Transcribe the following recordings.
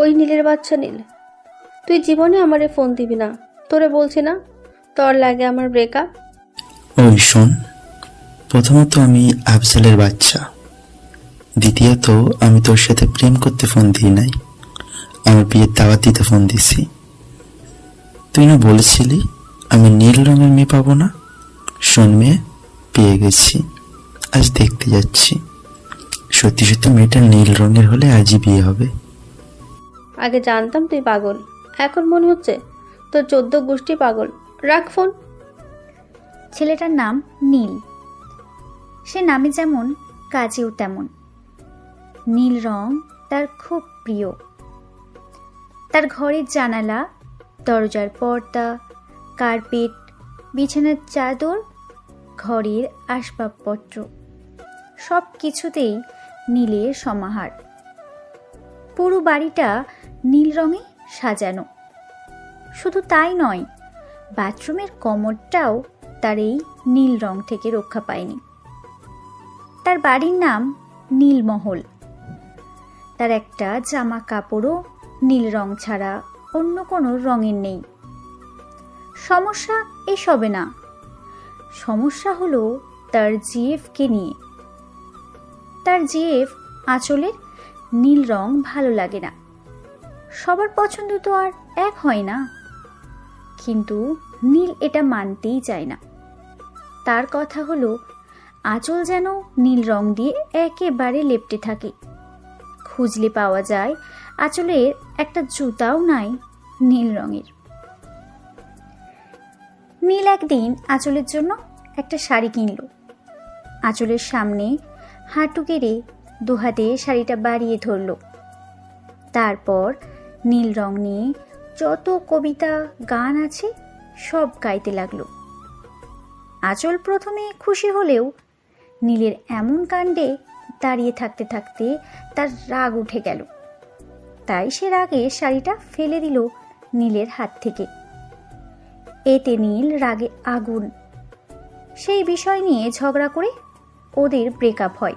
ওই নীলের বাচ্চা নীল, তুই জীবনে আমারে ফোন দিবি না। তোরে বলছি না তোর লাগে আমার ব্রেকআপ। ওই শোন, প্রথমত আমি আফজালের বাচ্চা, দ্বিতীয়ত আমি তোর সাথে প্রেম করতে ফোন দিই নাই, আমার বিয়ের দাওয়াত দিতে ফোন দিছি। তুই না বলেছিলি আমি নীল রঙের মেয়ে পাবো না? শোন মেয়ে, পেয়ে গেছি, আজ দেখতে যাচ্ছি। সত্যি সত্যি মেয়েটা নীল রঙের হলে আজই বিয়ে হবে। আগে জানতাম তুই পাগল, এখন মনে হচ্ছে তোর 14 গোষ্ঠী পাগল। রাখ ফোন। ছেলেটার নাম নীল। সে নামে যেমন কাজেও তেমন। নীল রং তার খুব প্রিয়। তার ঘরের জানালা, দরজার পর্দা, কার্পেট, বিছানার চাদর, ঘরের আসবাবপত্র সব কিছুতেই নীলের সমাহার। পুরো বাড়িটা নীল রঙে সাজানো। শুধু তাই নয়, বাথরুমের কমোডটাও তার এই নীল রং থেকে রক্ষা পায়নি। তার বাড়ির নাম নীলমহল। তার একটা জামা কাপড়ও নীল রং ছাড়া অন্য কোনো রঙের নেই। সমস্যা এসবে না, সমস্যা হলো তার জিএফকে নিয়ে। তার জিএফ আঁচলের নীল রং ভালো লাগে না। সবার পছন্দ তো আর এক হয় না, কিন্তু নীল এটা মানতেই চায় না। তার কথা হলো আঁচল যেন নীল রং দিয়ে একেবারে লেপ্টে থাকে। খুঁজলে পাওয়া যায় আঁচলের একটা জুতাও নাই নীল রঙের। নীল একদিন আঁচলের জন্য একটা শাড়ি কিনল। আঁচলের সামনে হাঁটু গেড়ে দুহাতে শাড়িটা বাড়িয়ে ধরল। তারপর নীল রং নিয়ে যত কবিতা গান আছে সব গাইতে লাগলো। আঁচল প্রথমে খুশি হলেও নীলের এমন কাণ্ডে দাঁড়িয়ে থাকতে থাকতে তার রাগ উঠে গেল। তাই সে রাগে শাড়িটা ফেলে দিল নীলের হাত থেকে। এতে নীল রাগে আগুন। সেই বিষয় নিয়ে ঝগড়া করে ওদের ব্রেকআপ হয়।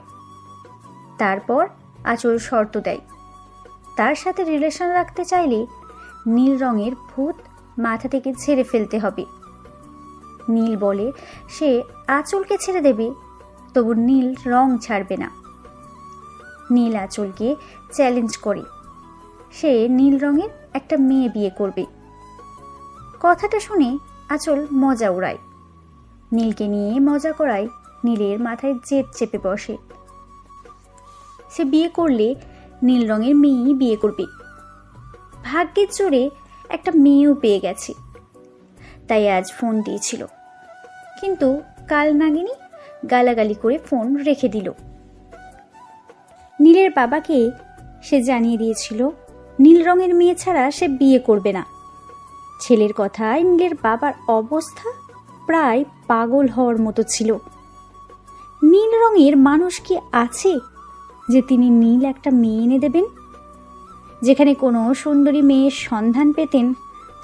তারপর আঁচল শর্ত দেয়, তার সাথে রিলেশন রাখতে চাইলে নীল রঙের ভূত মাথা থেকে ছেড়ে ফেলতে হবে। নীল বলে সে আঁচলকে ছেড়ে দেবে, তবু নীল রং ছাড়বে না। নীল আঁচলকে চ্যালেঞ্জ করে সে নীল রঙের একটা মেয়ে বিয়ে করবে। কথাটা শুনে আঁচল মজা উড়ায়। নীলকে নিয়ে মজা করায় নীলের মাথায় জেদ চেপে বসে। সে বিয়ে করলে নীল রঙের মেয়েই বিয়ে করবে। ভাগ্যের জোরে একটা মেয়েও পেয়ে গেছে, তাই আজ ফোন দিয়েছিল। কিন্তু কাল নাগিনী গালাগালি করে ফোন রেখে দিল। নীলের বাবাকে সে জানিয়ে দিয়েছিল নীল রঙের মেয়ে ছাড়া সে বিয়ে করবে না। ছেলের কথায় নীলের বাবার অবস্থা প্রায় পাগল হওয়ার মতো ছিল। নীল রঙের মানুষ কি আছে যে তিনি নীল একটা মেয়ে এনে দেবেন? যেখানে কোনো সুন্দরী মেয়ের সন্ধান পেতেন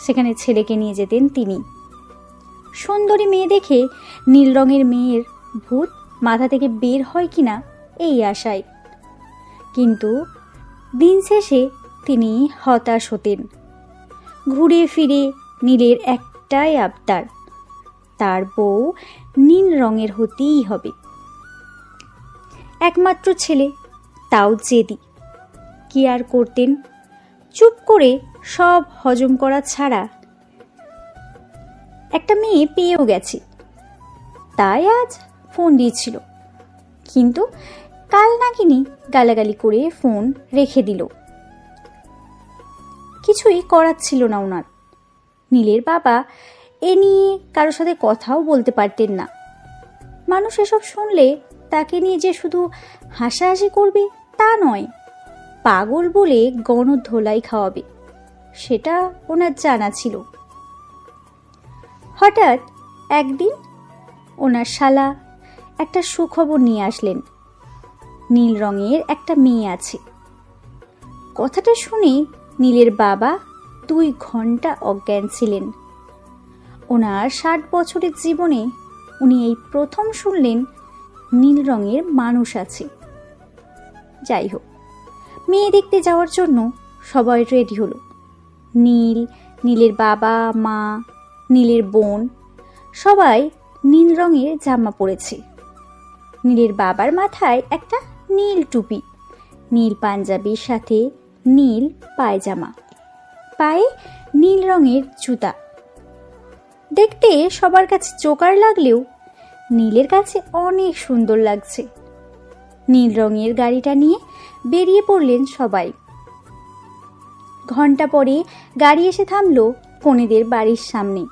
সেখানে ছেলেকে নিয়ে যেতেন তিনি। সুন্দরী মেয়ে দেখে নীল রঙের মেয়ের ভূত মাথা থেকে বের হয় কিনা এই আশায়। কিন্তু দিন শেষে তিনি হতাশ হতেন। ঘুরে ফিরে নীলের একটাই আবদার, তার বউ নীল রঙের হতেই হবে। একমাত্র ছেলে, তাও জেদি। কি আর করতেন, চুপ করে সব হজম করা ছাড়া। একটা মেয়ে পেয়েও গেছে, তাই আজ ফোন দিয়েছিল। কিন্তু কাল নাগিনী গালাগালি করে ফোন রেখে দিল। কিছুই করার ছিল না ওনার। নীলের বাবা এ নিয়ে কারোর সাথে কথাও বলতে পারতেন না। মানুষ এসব শুনলে তাকে নিয়ে যে শুধু হাসাহাসি করবে তা নয়, পাগল বলে গণধোলাই খাওয়াবে, সেটা ওনার জানা ছিল। হঠাৎ একদিন ওনার শালা একটা সুখবর নিয়ে আসলেন, নীল রঙের একটা মেয়ে আছে। কথাটা শুনে নীলের বাবা 2 ঘন্টা অজ্ঞান ছিলেন। ওনার 60 বছরের জীবনে উনি এই প্রথম শুনলেন নীল রঙের মানুষ আছে। যাই হোক, মেয়ে দেখতে যাওয়ার জন্য সবাই রেডি হলো। নীল, নীলের বাবা মা, নীলের বোন সবাই নীল রঙের জামা পরেছে। নীলের বাবার মাথায় একটা নীল টুপি, নীল পাঞ্জাবির সাথে নীল পায়জামা, পায়ে নীল রঙের জুতা। দেখতে সবার কাছে জোকার লাগলেও নীলের কাছে অনেক সুন্দর লাগছে। নীল রঙের গাড়িটা নিয়ে বেরিয়ে পড়লেন সবাই। ঘন্টা পরে গাড়ি এসে থামলো কনেদের বাড়ির সামনে।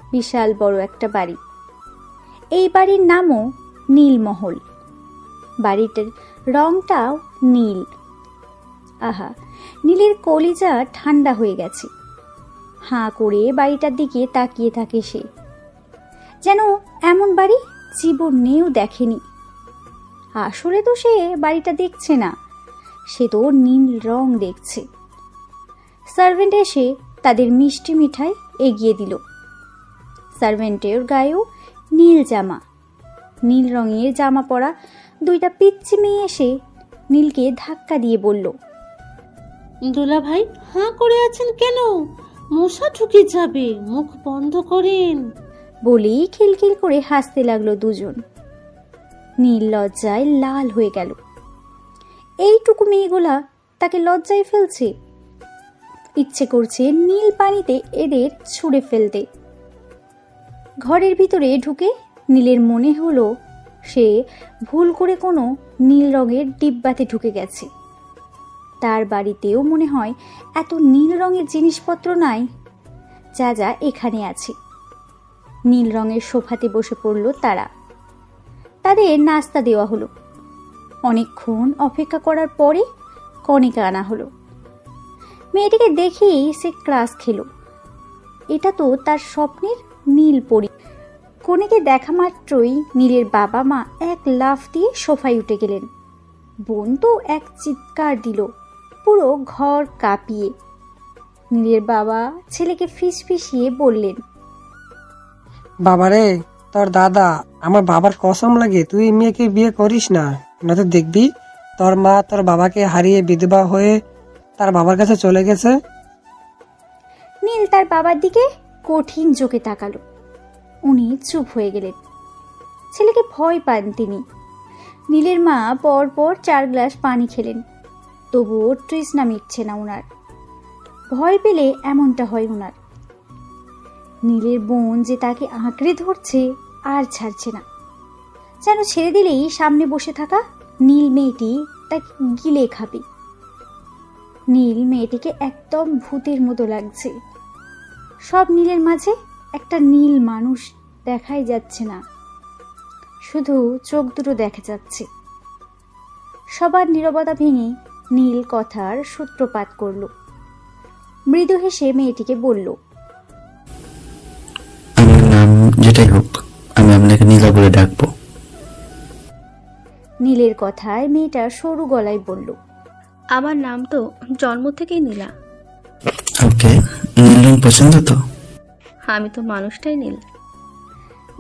বিশাল বড় একটা বাড়ি। এই বাড়ির নামও নীলমহল। বাড়িটার রংটাও নীল। আহা, নীলের কলিজা ঠান্ডা হয়ে গেছে। হাঁ করে বাড়িটার দিকে তাকিয়ে থাকে সে, যেন এমন বাড়ি জীবনেও দেখেনি। আসলে তো সে বাড়িটা দেখছে না, সে তো নীল রং দেখছে। সার্ভেন্ট এসে তাদের মিষ্টি মিঠাই এগিয়ে দিল। সার্ভেন্টের গায়েও নীল জামা। নীল রঙের জামা পরা দুইটা পিচ্চি মেয়ে এসে নীলকে ধাক্কা দিয়ে বলল, দুলা ভাই হাঁ করে আছেন কেন? মশা ঢুকে যাবে, মুখ বন্ধ করেন। বলেই খিলখিল করে হাসতে লাগলো দুজন। নীল লজ্জায় লাল হয়ে গেল। এইটুকু মেয়েগুলা তাকে লজ্জায় ফেলছে। ইচ্ছে করছে নীল পানিতে এদের ছুঁড়ে ফেলতে। ঘরের ভিতরে ঢুকে নীলের মনে হলো সে ভুল করে কোনো নীল রঙের ডিব্বাতে ঢুকে গেছে। তার বাড়িতেও মনে হয় এত নীল রঙের জিনিসপত্র নাই যা যা এখানে আছে। নীল রঙের সোফাতে বসে পড়ল তারা। তাদের নাস্তা দেওয়া হলো। অনেকক্ষণ অপেক্ষা করার পরে কনেকে আনা হলো। মেয়েটিকে দেখেই সে ক্লাস খেলো। এটা তো তার স্বপ্নের নীল পরী। কনেকে দেখা মাত্রই নীলের বাবা মা এক লাফ দিয়ে সোফায় উঠে গেলেন। বোন তো এক চিৎকার দিল, পুরো ঘর কাঁপিয়ে। নীলের বাবা ছেলেকে ফিসফিসিয়ে বললেন, বাবারে, তোর দাদা, আমার বাবার কসম লাগে তুই এই মেয়েকে বিয়ে করিস না, নয়তো দেখবি তোর মা তোর বাবাকে হারিয়ে বিধবা হয়ে তার বাবার কাছে চলে গেছে। নীল তার বাবার দিকে কঠিন চোখে তাকালো। উনি চুপ হয়ে গেলেন। ছেলেকে ভয় পান তিনি। নীলের মা পরপর 4 গ্লাস পানি খেলেন, তবুও তৃষ্ণা মিটছে না ওনার। ভয় পেলে এমনটা হয় ওনার। নীলের বোন যে তাকে আঁকড়ে ধরছে আর ছাড়ছে না, যেন ছেড়ে দিলেই সামনে বসে থাকা নীল মেয়েটি তাকে গিলে খাবে। নীল মেয়েটিকে একদম ভূতের মতো লাগছে। সব নীলের মাঝে একটা নীল মানুষ দেখাই যাচ্ছে না, শুধু চোখ দুটো দেখা যাচ্ছে। সবার নীরবতা ভেঙে নীল কথার সূত্রপাত করল। মৃদু হেসে মেয়েটিকে বলল, আমার নাম যেটাই হোক, আমি আপনাকে নীলা বলে ডাকবো। নীলের কথায় মেয়েটা সরু গলায় বলল, আমার নাম তো জন্ম থেকেই নীলা। ওকে, নীল রং পছন্দ তো? আমি তো মানুষটাই নীল।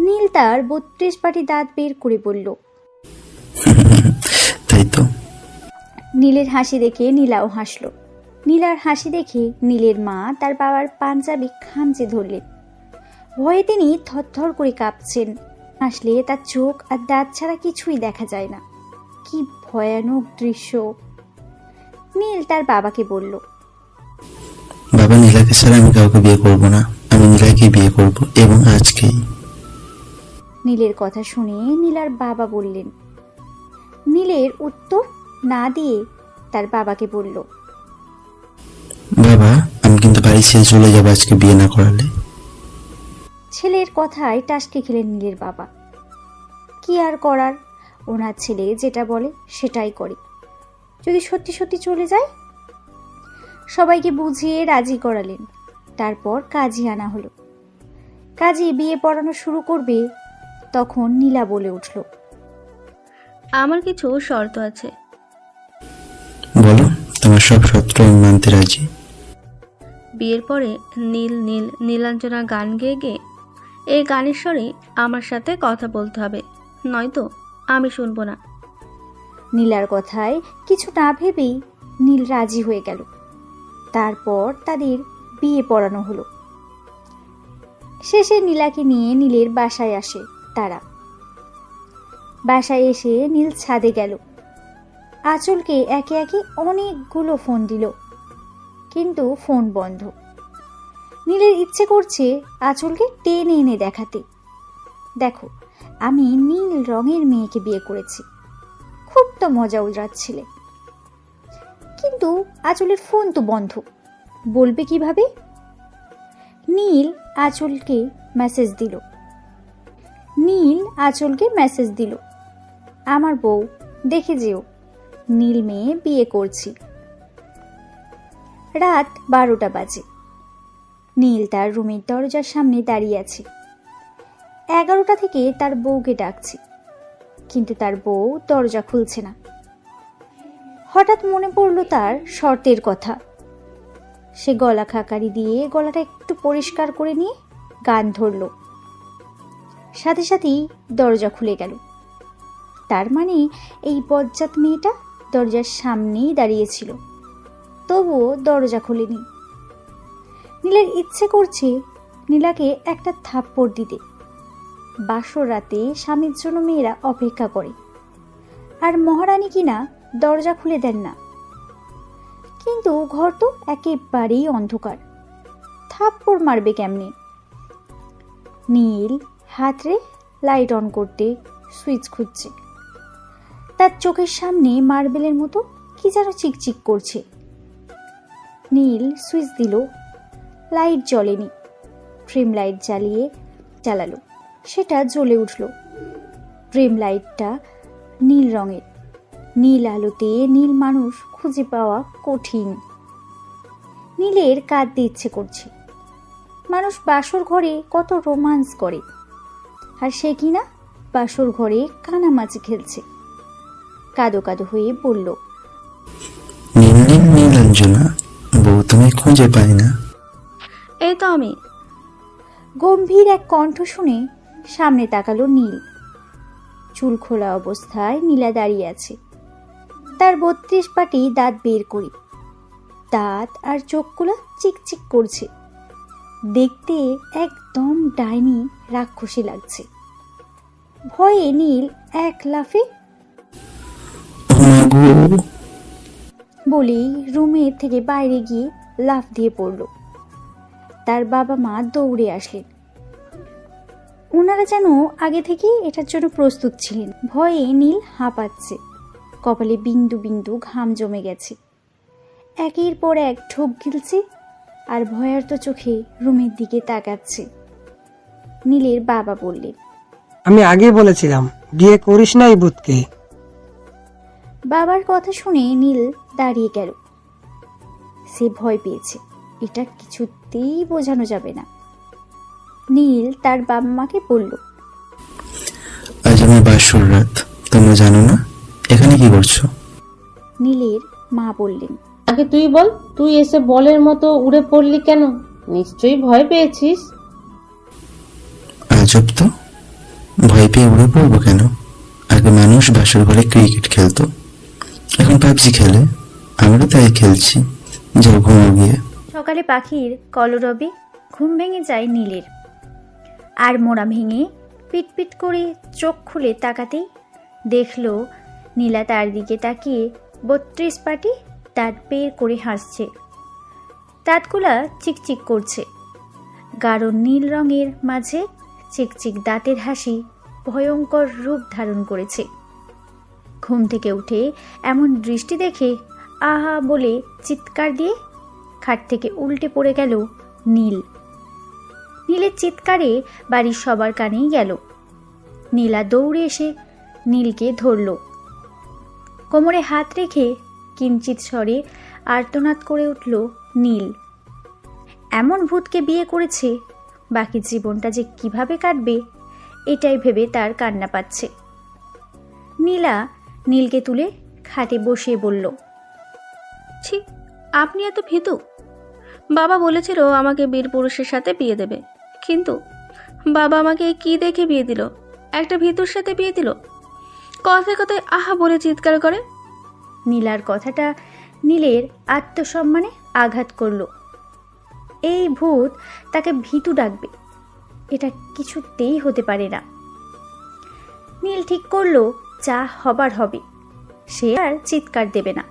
নীল তার 32 পাটি দাঁত বের করে বলল। তাই তো। নীলের হাসি দেখে নীলাও হাসল। নীলার হাসি দেখে নীলের মা তার বাবার পাঞ্জাবি খামচে ধরলেন। ভয়ে তিনি থরথর করে কাঁপছেন। হাসলে তার চোখ আর দাঁত ছাড়া কিছুই দেখা যায় না। কি ভয়ানক দৃশ্য! নীল তার বাবাকে বলল, বাবা, নীলাকে ছাড়া আমি কাউকে বিয়ে করব না। আমি নীলাকে বিয়ে করব, এবং আজকেই। নীলের কথা শুনে নীলার বাবা বললেন। নীলের উত্তর না দিয়ে তার বাবাকে বলল, বাবা, আমি কিন্তু বাড়ি ছেড়ে চলে যাবো আজকে বিয়ে না করালে। ছেলের কথায় টাসকে খেলেন নীলের বাবা। কি আর করার, ওনার ছেলে যেটা বলে সেটাই করে। যদি সত্যি সত্যি চলে যায়। সবাইকে বুঝিয়ে রাজি করালেন। তারপর কাজী আনা হলো। কাজী বিয়ে পড়ানো শুরু করবে, তখন নীলা বলে উঠল, আমার কিছু শর্ত আছে। বলো, তোমার সব শর্ত আমি মানতে রাজি। বিয়ের পরে নীল নীল নীলাঞ্জনা গান গেয়ে গেয়ে এই গানের স্বরে আমার সাথে কথা বলতে হবে, নয়তো আমি শুনবো না। নীলার কথায় কিছু না ভেবেই নীল রাজি হয়ে গেল। তারপর তাদের বিয়ে পড়ানো হলো। শেষে নীলাকে নিয়ে নীলের বাসায় আসে তারা। বাসায় এসে নীল ছাদে গেল। আঁচলকে একে একে অনেকগুলো ফোন দিল, কিন্তু ফোন বন্ধ। নীলের ইচ্ছে করছে আঁচলকে টেনে এনে দেখাতে, দেখো আমি নীল রঙের মেয়েকে বিয়ে করেছি, খুব তো মজা উড়াচ্ছিলে। কিন্তু আঁচলের ফোন তো বন্ধ, বলবে কিভাবে? নীল আঁচলকে মেসেজ দিল, আমার বউ, দেখে যেও, নীল মেয়ে বিয়ে করছি। রাত 12টা বাজে। নীল তার রুমের দরজার সামনে দাঁড়িয়ে আছে। 11টা থেকে তার বউকে ডাকছে, কিন্তু তার বউ দরজা খুলছে না। হঠাৎ মনে পড়ল তার শর্তের কথা। সে গলা খাকারি দিয়ে গলাটা একটু পরিষ্কার করে নিয়ে গান ধরল। সাথে সাথেই দরজা খুলে গেল। তার মানে এই বজ্জাত মেয়েটা দরজার সামনেই দাঁড়িয়েছিল, তবুও দরজা খোলেনি। নীলের ইচ্ছে করছে নীলাকে একটা থাপ্পড় দিতে। বাসর রাতে স্বামীর জন্য মেয়েরা অপেক্ষা করে, আর মহারানী কিনা দরজা খুলে দেন না। কিন্তু ঘর তো একেবারেই অন্ধকার, থাপ্পড় মারবে কেমনে? নীল হাতরে লাইট অন করতে সুইচ খুঁজছে। তার চোখের সামনে মার্বেলের মতো কি যেন চিকচিক করছে। নীল সুইচ দিল, লাইট জ্বলেনি। ড্রিম লাইট জ্বালালো, সেটা জ্বলে উঠল। ড্রিম লাইটটা নীল রঙের। নীল আলোতে নীল মানুষ খুঁজে পাওয়া কঠিন। নীলের কাঁদতে ইচ্ছে করছে। মানুষ বাসর ঘরে কত রোমান্স করে, আর সে কিনা বাসর ঘরে কানামাছি খেলছে। কাঁদো কাঁদো হয়ে বলল, নীল নীল নীলাঞ্জনা, বউ তুমি খুঁজে পাই না। এই তো আমি। গম্ভীর এক কণ্ঠ শুনে সামনে তাকালো নীল। চুল খোলা অবস্থায় নীলা দাঁড়িয়ে আছে। তার 32 পাটি দাঁত বের করে, দাঁত আর চোখগুলো চিকচিক করছে। দেখতে একদম ডাইনি রাক্ষসী লাগছে। ভয়ে নীল এক লাফে বলেই রুমের থেকে বাইরে গিয়ে লাফ দিয়ে পড়ল। তার বাবা মা দৌড়ে আসলেন। ওনারা যেন আগে থেকে এটার জন্য প্রস্তুত ছিলেন। ভয়ে নীল হাঁপাচ্ছে, কপালে বিন্দু বিন্দু ঘাম জমে গেছে। একের পর এক ঢোক গিলছে আর ভয়ার্ত চোখে রুমের দিকে তাকাচ্ছে। নীলের বাবা বললেন, আমি আগে বলেছিলাম বিয়ে করিস না এই ভূতকে। বাবার কথা শুনে নীল দাঁড়িয়ে গেল। সে ভয় পেয়েছে, এটা কিছুতেই বোঝানো যাবে না। নীল তার বাবা মাকে বলল, আজ আমার বাসর রাত, তোমরা জানো না? এখানে কি করছো? নীলের মা বললেন, আগে তুই বল, তুই এসে বলের মতো উড়ে পড়লি কেন? নিশ্চয়ই ভয় পেয়েছিস। আজব তো, ভয় পেয়ে উড়ে পড়বো কেন? আগে মানুষ বাসর ঘরে ক্রিকেট খেলতো, এখন পাবজি খেলে। আমরাও তাই খেলছি। যাও ঘুমো গিয়ে। সকালে পাখির কলরবে ঘুম ভেঙে যায় নীলের। আর মোড়া ভেঙে পিটপিট করে চোখ খুলে তাকাতেই দেখল নীলা তার দিকে তাকিয়ে 32 পাটি দাঁত বের করে হাসছে। দাঁতগুলা চিকচিক করছে। গাঢ় নীল রঙের মাঝে চিকচিক দাঁতের হাসি ভয়ঙ্কর রূপ ধারণ করেছে। ঘুম থেকে উঠে এমন দৃষ্টি দেখে আহা বলে চিৎকার দিয়ে খাট থেকে উল্টে পড়ে গেল নীল। নীলের চিৎকারে বাড়ির সবার কানেই গেল। নীলা দৌড়ে এসে নীলকে ধরল। কোমরে হাত রেখে কিঞ্চিত স্বরে আর্তনাদ করে উঠল নীল। এমন ভূতকে বিয়ে করেছে, বাকি জীবনটা যে কিভাবে কাটবে এটাই ভেবে তার কান্না পাচ্ছে। নীলা নীলকে তুলে খাটে বসিয়ে বলল, ছি, আপনি এত ভীতু। বাবা বলেছিল আমাকে বীর পুরুষের সাথে বিয়ে দেবে, কিন্তু বাবা আমাকে কি দেখে বিয়ে দিল? একটা ভীতুর সাথে বিয়ে দিল। কথায় কথায় আহা বলে চিৎকার করে। নীলার কথাটা নীলের আত্মসম্মানে আঘাত করল। এই ভূত তাকে ভীতু ডাকবে, এটা কিছুতেই হতে পারে না। নীল ঠিক করলো যা হবার হবে, সে আর চিৎকার দেবে না।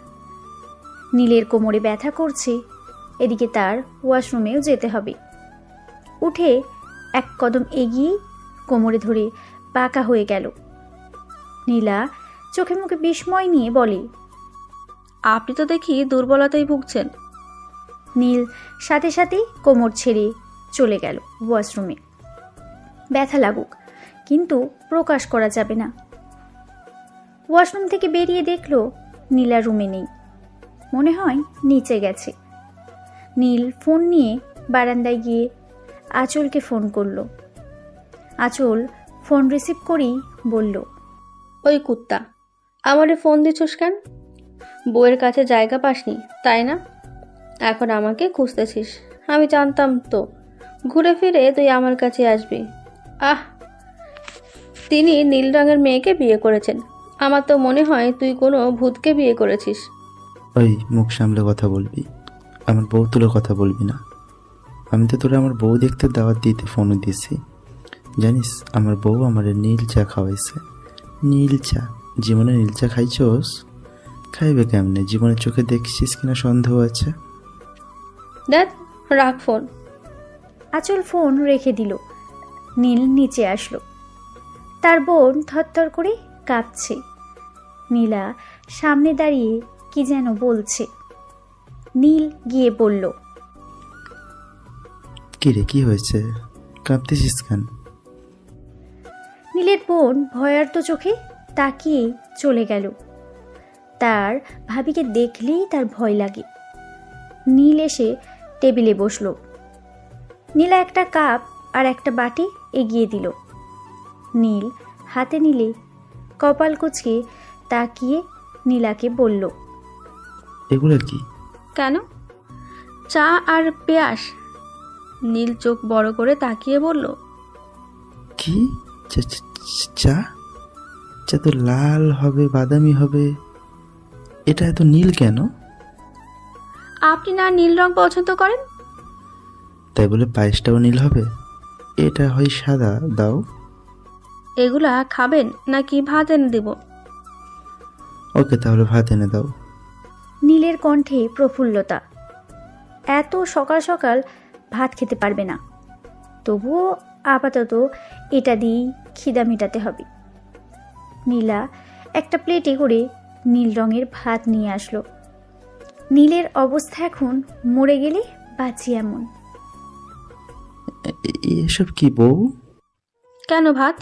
নীলের কোমরে ব্যথা করছে, এদিকে তার ওয়াশরুমেও যেতে হবে। উঠে এক কদম এগিয়ে কোমরে ধরে পাকা হয়ে গেল। নীলা চোখে মুখে বিস্ময় নিয়ে বলে, আপনি তো দেখি দুর্বলতায় ভুগছেন। নীল সাথে সাথেই কোমর ছেড়ে চলে গেল ওয়াশরুমে। ব্যথা লাগুক, কিন্তু প্রকাশ করা যাবে না। ওয়াশরুম থেকে বেরিয়ে দেখলো নীলা রুমে নেই, মনে হয় নিচে গেছে। নীল ফোন নিয়ে বারান্দায় গিয়ে আঁচলকে ফোন করলো। আঁচল ফোন রিসিভ করেই বলল, ওই কুত্তা, আমারে ফোন দিচ্ছস কেন? বউয়ের কাছে জায়গা পাসনি তাই না? এখন আমাকে খুঁজতেছিস? আমি জানতাম তো ঘুরে ফিরে তুই আমার কাছে আসবি। আহ, তিনি নীল রঙের মেয়েকে বিয়ে করেছেন। আমার তো মনে হয় তুই কোনো ভূতকে বিয়ে করেছিস। ওই মুখ সামলে কথা বলবি, আমার বউ তুলে কথা বলবি না। আমি তো তোরা আমার বউ দেখতে দাওয়াত দিতে ফোনও দিয়েছি। জানিস আমার বউ আমার নীল চা খাওয়াইছে। নীল চা? জীবনে নীল চা খাইছোস? খাইবে কেমনে? জীবনে চোখে দেখছিস কিনা সন্দেহ আছে। দেখ, রাখ ফোন। আঁচল ফোন রেখে দিল। নীল নিচে আসলো। তার বোন থরথর করে কাঁপছে। নীলা সামনে দাঁড়িয়ে কি যেন বলছে। নীল গিয়ে বলল, কি রে, কি হয়েছে? কাঁপতেছিস কেন? নীলের বোন ভয়ার্ত চোখে তাকিয়ে চলে গেল। তার ভাবিকে দেখলেই তার ভয় লাগে। নীল এসে টেবিলে বসলো। নীলা একটা কাপ আর একটা বাটি এগিয়ে দিল। নীল হাতে নিলে কপাল কুঁচকে তাকিয়ে নীলাকে বলল, এগুলো কি? কেন? চা আর পেঁয়াজ। নীল চোখ বড় করে তাকিয়ে বলল, কি? চা? চা তো লাল হবে, বাদামি হবে, এটা এত নীল কেন? আপনি না নীল রং পছন্দ করেন? তাই বলে পায়েসটাও নীল হবে? এটা হয় সাদা, দাও। এগুলা খাবেন নাকি ভাত এনে দিব? ওকে, তাহলে ভাত এনে দাও। নীলের কণ্ঠে প্রফুল্লতা। এত সকাল সকাল ভাত খেতে পারবে না, তবুও আপাতত এটা দিয়েই খিদা মেটাতে হবে। নীলা একটা প্লেটে করে নীল রঙের ভাত নিয়ে আসলো। নীলের অবস্থা এখন মরে গেলে বাঁচি এমন। এসব কি বউ? কেন ভাত?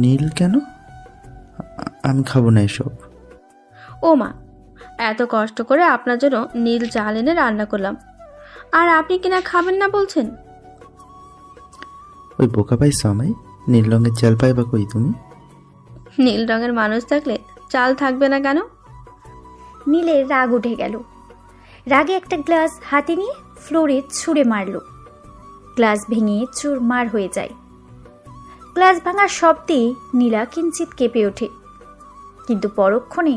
নীল কেন? আমি খাবো না এসব। ও মা, এত কষ্ট করে আপনার জন্য নীল চাল এনে রান্না করলাম, আর আপনি কিনা খাবেন না বলছেন? ওই বোকা পাইছো আমায়? নীল রঙের চাল পাইবা কই তুমি? নীল রঙের মানুষ থাকলে চাল থাকবে না কেন? নীলের রাগ উঠে গেল। রাগে একটা গ্লাস হাতে নিয়ে ফ্লোরে ছুঁড়ে মারল। গ্লাস ভেঙে চুরমার হয়ে যায়। গ্লাস ভাঙার শব্দেই নীলা কিঞ্চিত কেঁপে ওঠে, কিন্তু পরক্ষণে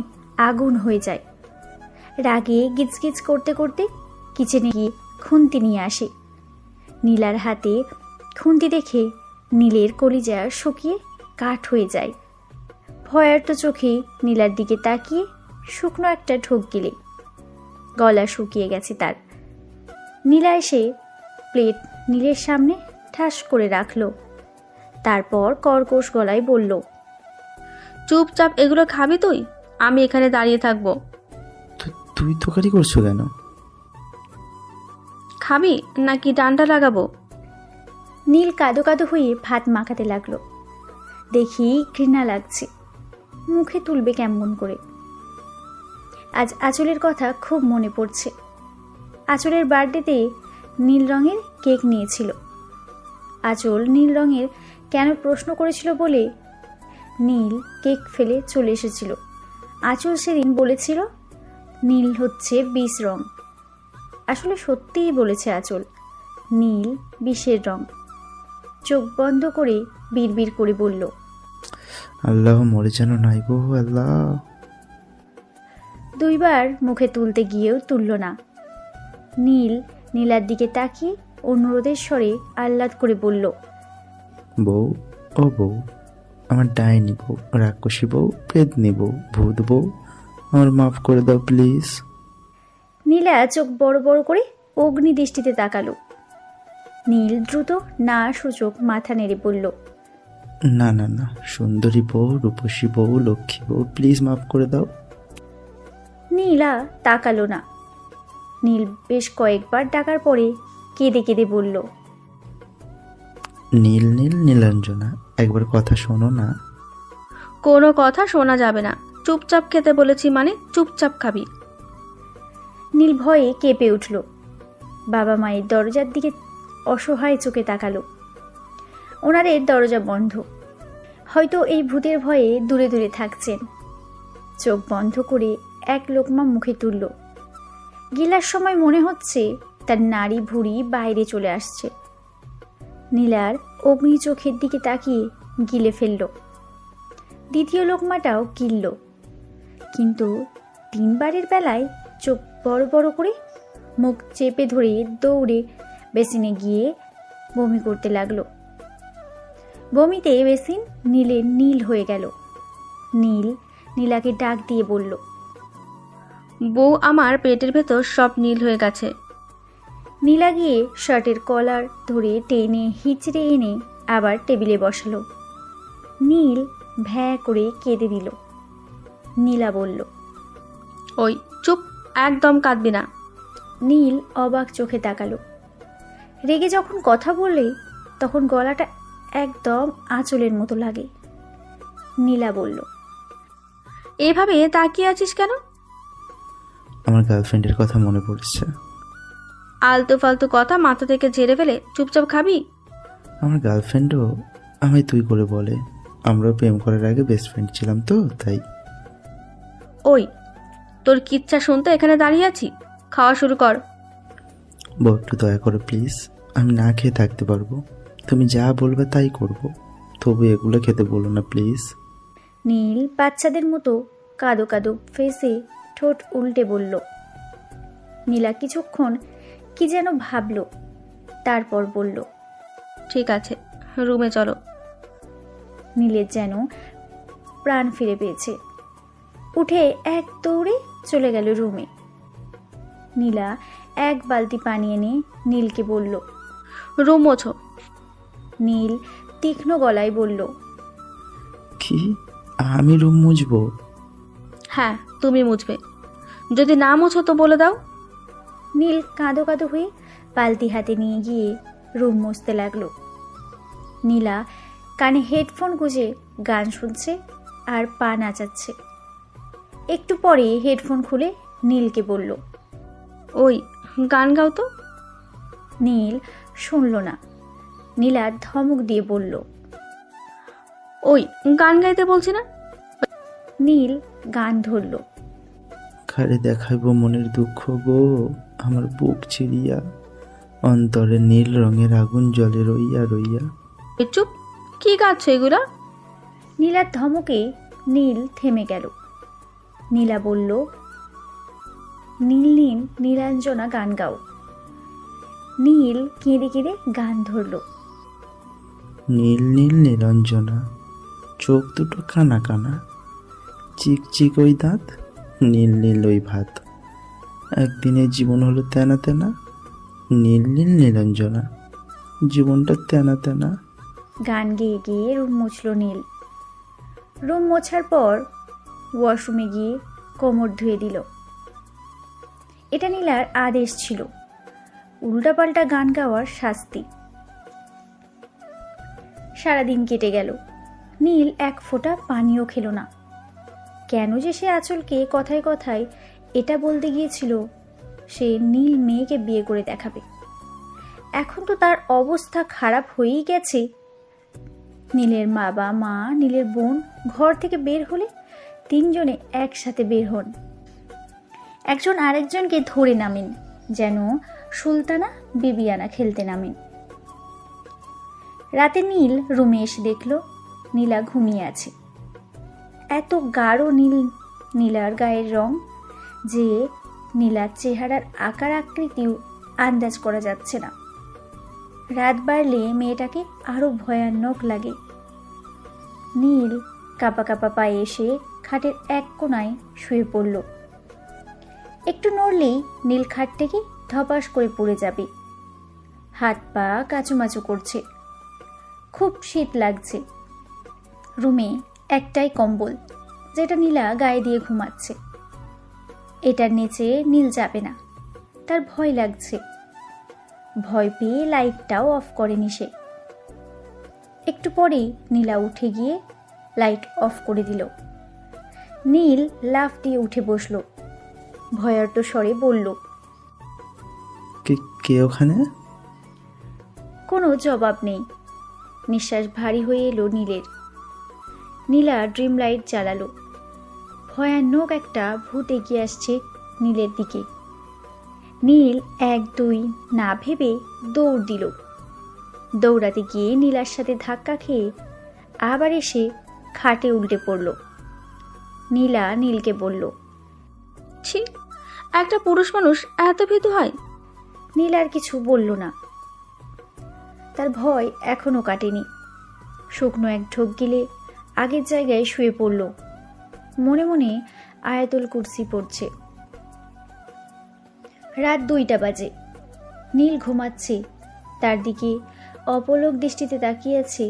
আগুন হয়ে যায়। রাগে গিজগিজ করতে করতে কিচেনে গিয়ে খুন্তি নিয়ে আসে। নীলার হাতে খুন্তি দেখে নীলের কলিজা শুকিয়ে কাঠ হয়ে যায়। ভয়ার্ত চোখে নীলার দিকে তাকিয়ে শুকনো একটা ঢোক গিলে। গলা শুকিয়ে গেছে তার। নীলা এসে প্লেট নীলের সামনে ঠাস করে রাখলো। তারপর কর্কশ গলায় বলল, চুপচাপ এগুলো খাবি তুই? আমি এখানে দাঁড়িয়ে থাকবো। তুই তোকারি করছো কেন? খাবি নাকি ডান্ডা লাগাবো? নীল কাদো কাদো হয়ে ভাত মাখাতে লাগলো। দেখি ঘৃণা লাগছে, মুখে তুলবে কেমন করে। আজ আঁচলের কথা খুব মনে পড়ছে। আঁচলের বার্থডেতে নীল রঙের কেক নিয়েছিল। আঁচল নীল রঙের কেন প্রশ্ন করেছিল বলে নীল কেক ফেলে চলে এসেছিল। আঁচল সেদিন বলেছিল নীল হচ্ছে বিষ রং। আসলে সত্যিই বলেছে আঁচল, নীল বিষের রং। চোখ বন্ধ করে বিড়বিড় করে বলল, আল্লাহ, মরে যেন নাই গো আল্লাহ। দুইবার মুখে তুলতে গিয়েও তুলল না। নীল নীলার দিকে তাকিয়ে অনুরোধের স্বরে আহ্লাদ করে বলল, বউ, ও বউ, আমার ডাইনি বউ, রাক্ষসী বউ, পেদনি বউ, ভূত বউ, আমার মাফ করে দাও প্লিজ। নীলা চোখ বড় বড় করে অগ্নি দৃষ্টিতে তাকালো। নীল দ্রুত না সূচক মাথা নেড়ে বলল, না না না, সুন্দরী বউ, রূপসী বউ, লক্ষ্মী বউ, প্লিজ মাফ করে দাও। নীলা তাকালো না। নীল বেশ কয়েকবার ডাকার পরে কেঁদে কেঁদে বলল, নীল নীল নীলাঞ্জনা, একবার কথা শোনো না। কোনো কথা শোনা যাবে না, চুপচাপ খেতে বলেছি মানে চুপচাপ খাবি। নীল ভয়ে কেঁপে উঠল। বাবা মায়ের দরজার দিকে অসহায় চোখে তাকালো। ওনাদের দরজা বন্ধ। হয়তো এই ভূতের ভয়ে দূরে দূরে থাকছেন। চোখ বন্ধ করে এক লোকমা মুখে তুলল। গিলার সময় মনে হচ্ছে তার নাড়ি ভুঁড়ি বাইরে চলে আসছে। নীলার অগ্নি চোখের দিকে তাকিয়ে গিলে ফেলল। দ্বিতীয় লোকমাটাও গিলল, কিন্তু 3 বারের বেলায় চোখ বড় বড় করে মুখ চেপে ধরে দৌড়ে বেসিনে গিয়ে বমি করতে লাগলো। বমিতে বেসিন নীলের নীল হয়ে গেল। নীল নীলাকে ডাক দিয়ে বলল, বউ, আমার পেটের ভেতর সব নীল হয়ে গেছে। নীলা গিয়ে শার্টের কলার ধরে টেনে হিচড়ে এনে আবার টেবিলে বসালো। নীল ভ্যাঁ করে কেঁদে দিল। নীলা বলল, ওই চুপ, একদম কাঁদবি না। নীল অবাক চোখে তাকালো। রেগে যখন কথা বললে তখন গলাটা একদম আঁচলের মতো লাগে। নীলা বলল, এভাবে তাকিয়ে আছিস কেন? আমার গার্লফ্রেন্ডের কথা মনে পড়ছে। আলতু ফালতু কথা মাথা থেকে ঝেড়ে ফেলে চুপচাপ খাবি। আমার গার্লফ্রেন্ডও আমায় তুই করে বলে। আমরা প্রেম করার আগে বেস্ট ফ্রেন্ড ছিলাম তো, তাই। ওই, তোর কিচ্ছা শুনতে এখানে দাঁড়িয়ে আছি, খাওয়া শুরু কর। বউ, একটু দয়া করে প্লিজ, আমি না খেয়ে থাকতে পারবো। তুমি যা বলবে তাই করব, তবু এগুলো খেতে বলো না প্লিজ। নীল বাচ্চাদের মতো কাদো কাদো ফেসে ঠোঁট উল্টে বলল। নীলা কিছুক্ষণ কি যেন ভাবল, তারপর বলল, ঠিক আছে, রুমে চলো। নীলের যেন প্রাণ ফিরে পেয়েছে। উঠে এক দৌড়ে চলে গেল রুমে। নীলা এক বালতি পানি এনে নীলকে বলল। রুম মোছো। নীল তীক্ষ্ণ গলায় বলল, কি, আমি রুম মুছবো? হ্যাঁ, তুমি মুছবে। যদি না মুছো তো বলে দাও। নীল কাঁদো কাঁদো হয়ে বালতি হাতে নিয়ে গিয়ে রুম মুছতে লাগলো। নীলা কানে হেডফোন গুঁজে গান শুনছে আর পা নাচাচ্ছে। একটু পরে হেডফোন খুলে নীলকে বলল। ওই, গান গাও তো। নীল শুনল না। নীলা ধমক দিয়ে বলল, ওই, গান গাইতে বলছি না। নীল গান ধরল। কারে দেখাইবো মনের দুঃখ গো, আমার বুক চিরিয়া, অন্তরে নীল রঙের আগুন জ্বলে রইয়া রইয়া। এই চুপ, কি গাচ্ছ এগুলা? নীলার ধমকে নীল থেমে গেল। নীলা বলল, নীল নীল নীলাঞ্জনা গান গাও। নীল কেঁদে কেঁদে গান ধরল। নীল নীল নীলাঞ্জনা, চোখ দুটো কানা কানা, চিক চিক ওই দাঁত, নীল নীল ওই ভাত, একদিনের জীবন হলো তেনা তেনা, নীল নীল নীলাঞ্জনা, জীবনটা তেনা তেনা। গান গেয়ে গিয়ে রুম মুছল নীল। রুম মোছার পর ওয়াশরুমে গিয়ে কোমর ধুয়ে দিল। এটা নীলার আদেশ ছিল, উল্টাপাল্টা গান গাওয়ার শাস্তি। সারাদিন কেটে গেল। নীল এক ফোঁটা পানিও খেল না। কেন যে সে আঁচলকে কথায় কথায় এটা বলতে গিয়েছিল সে নীল মেয়েকে বিয়ে করে দেখাবে। এখন তো তার অবস্থা খারাপ হয়েই গেছে। নীলের বাবা মা, নীলের বোন ঘর থেকে বের হলে 3 জনে একসাথে বের হন। একজন আরেকজনকে ধরে নামেন, যেন সুলতানা বিবিয়ানা খেলতে নামেন। রাতে নীল রুমে এসে দেখল নীলা ঘুমিয়ে আছে। এত গাঢ় নীল নীলার গায়ের রং যে নীলার চেহারার আকার আকৃতিও আন্দাজ করা যাচ্ছে না। রাত বাড়লে মেয়েটাকে আরো ভয়ানক লাগে। নীল কাঁপা কাঁপা পায়ে এসে খাটের এক কোণায় শুয়ে পড়ল। একটু নড়লেই নীল খাট থেকে ধপাস করে পড়ে যাবে। হাত পা কাচুমাচু করছে, খুব শীত লাগছে। রুমে একটাই কম্বল, যেটা নীলা গায়ে দিয়ে ঘুমাচ্ছে। এটার নিচে নীল যাবে না, তার ভয় লাগছে। ভয় পেয়ে লাইটটাও অফ করেনি সে। একটু পরেই নীলা উঠে গিয়ে লাইট অফ করে দিল। নীল লাফ দিয়ে উঠে বসল, ভয়ার্ত স্বরে বলল, কে ওখানে? কোনো জবাব নেই। নিঃশ্বাস ভারী হয়ে এলো নীলের। নীলা ড্রিম লাইট জ্বালালো। ভয়ানক একটা ভূত এগিয়ে আসছে নীলের দিকে। নীল 1-2 না ভেবে দৌড় দিল। দৌড়াতে গিয়ে নীলার সাথে ধাক্কা খেয়ে আবার এসে খাটে উল্টে পড়ল। নীলা নীলকে বলল, ছি, একটা পুরুষ মানুষ এত ভীতু হয়? নীল আর কিছু বলল না। তার ভয় এখনো কাটেনি। শুকনো এক ঢোক গিলে আগের জায়গায় শুয়ে পড়ল। মনে মনে আয়াতুল কুরসি পড়ছে। রাত 2টা বাজে। নীল ঘুমাচ্ছে, তার দিকে অপলক দৃষ্টিতে তাকিয়ে আছে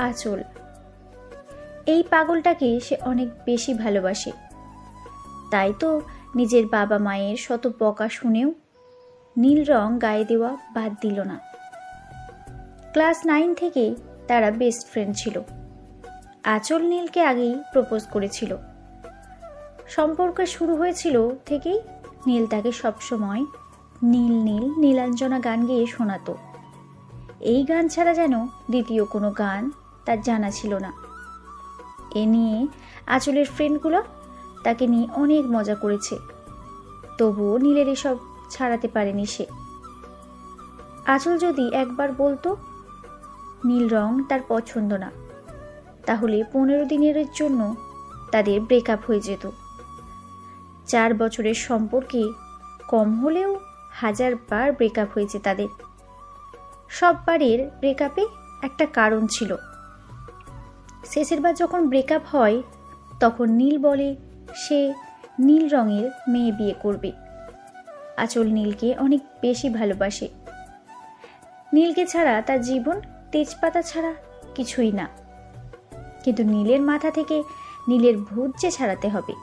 আঁচল। এই পাগলটাকে সে অনেক বেশি ভালোবাসে। তাই তো নিজের বাবা মায়ের শত বকা শুনেও নীল রং গায়ে দেওয়া বাদ দিল না। ক্লাস 9 থেকে তারা বেস্ট ফ্রেন্ড ছিল। আঁচল নীলকে আগেই প্রপোজ করেছিল। সম্পর্ক শুরু হয়েছিল থেকেই নীল তাকে সবসময় নীল নীল নীলাঞ্জনা গান গেয়ে শোনাতো। এই গান ছাড়া যেন দ্বিতীয় কোনো গান তার জানা ছিল না। এ নিয়ে আঁচলের ফ্রেন্ডগুলো তাকে নিয়ে অনেক মজা করেছে। তবুও নীলের এসব ছাড়াতে পারেনি সে। আঁচল যদি একবার বলতো নীল রং তার পছন্দ না, তাহলে 15 দিনের জন্য তাদের ব্রেকআপ হয়ে যেত। 4 বছরের সম্পর্কে কম হলেও 1000 বার ব্রেকআপ হয়েছে তাদের। সববারের ব্রেকআপে একটা কারণ ছিল। শেষের বার যখন ব্রেকআপ হয় তখন নীল বলে সে নীল রঙের মেয়ে বিয়ে করবে। আঁচল নীলকে অনেক বেশি ভালোবাসে। নীলকে ছাড়া তার জীবন তেজপাতা ছাড়া কিছুই না। কিন্তু নীলের মাথা থেকে নীলের ভূত যে ছাড়াতে হবে,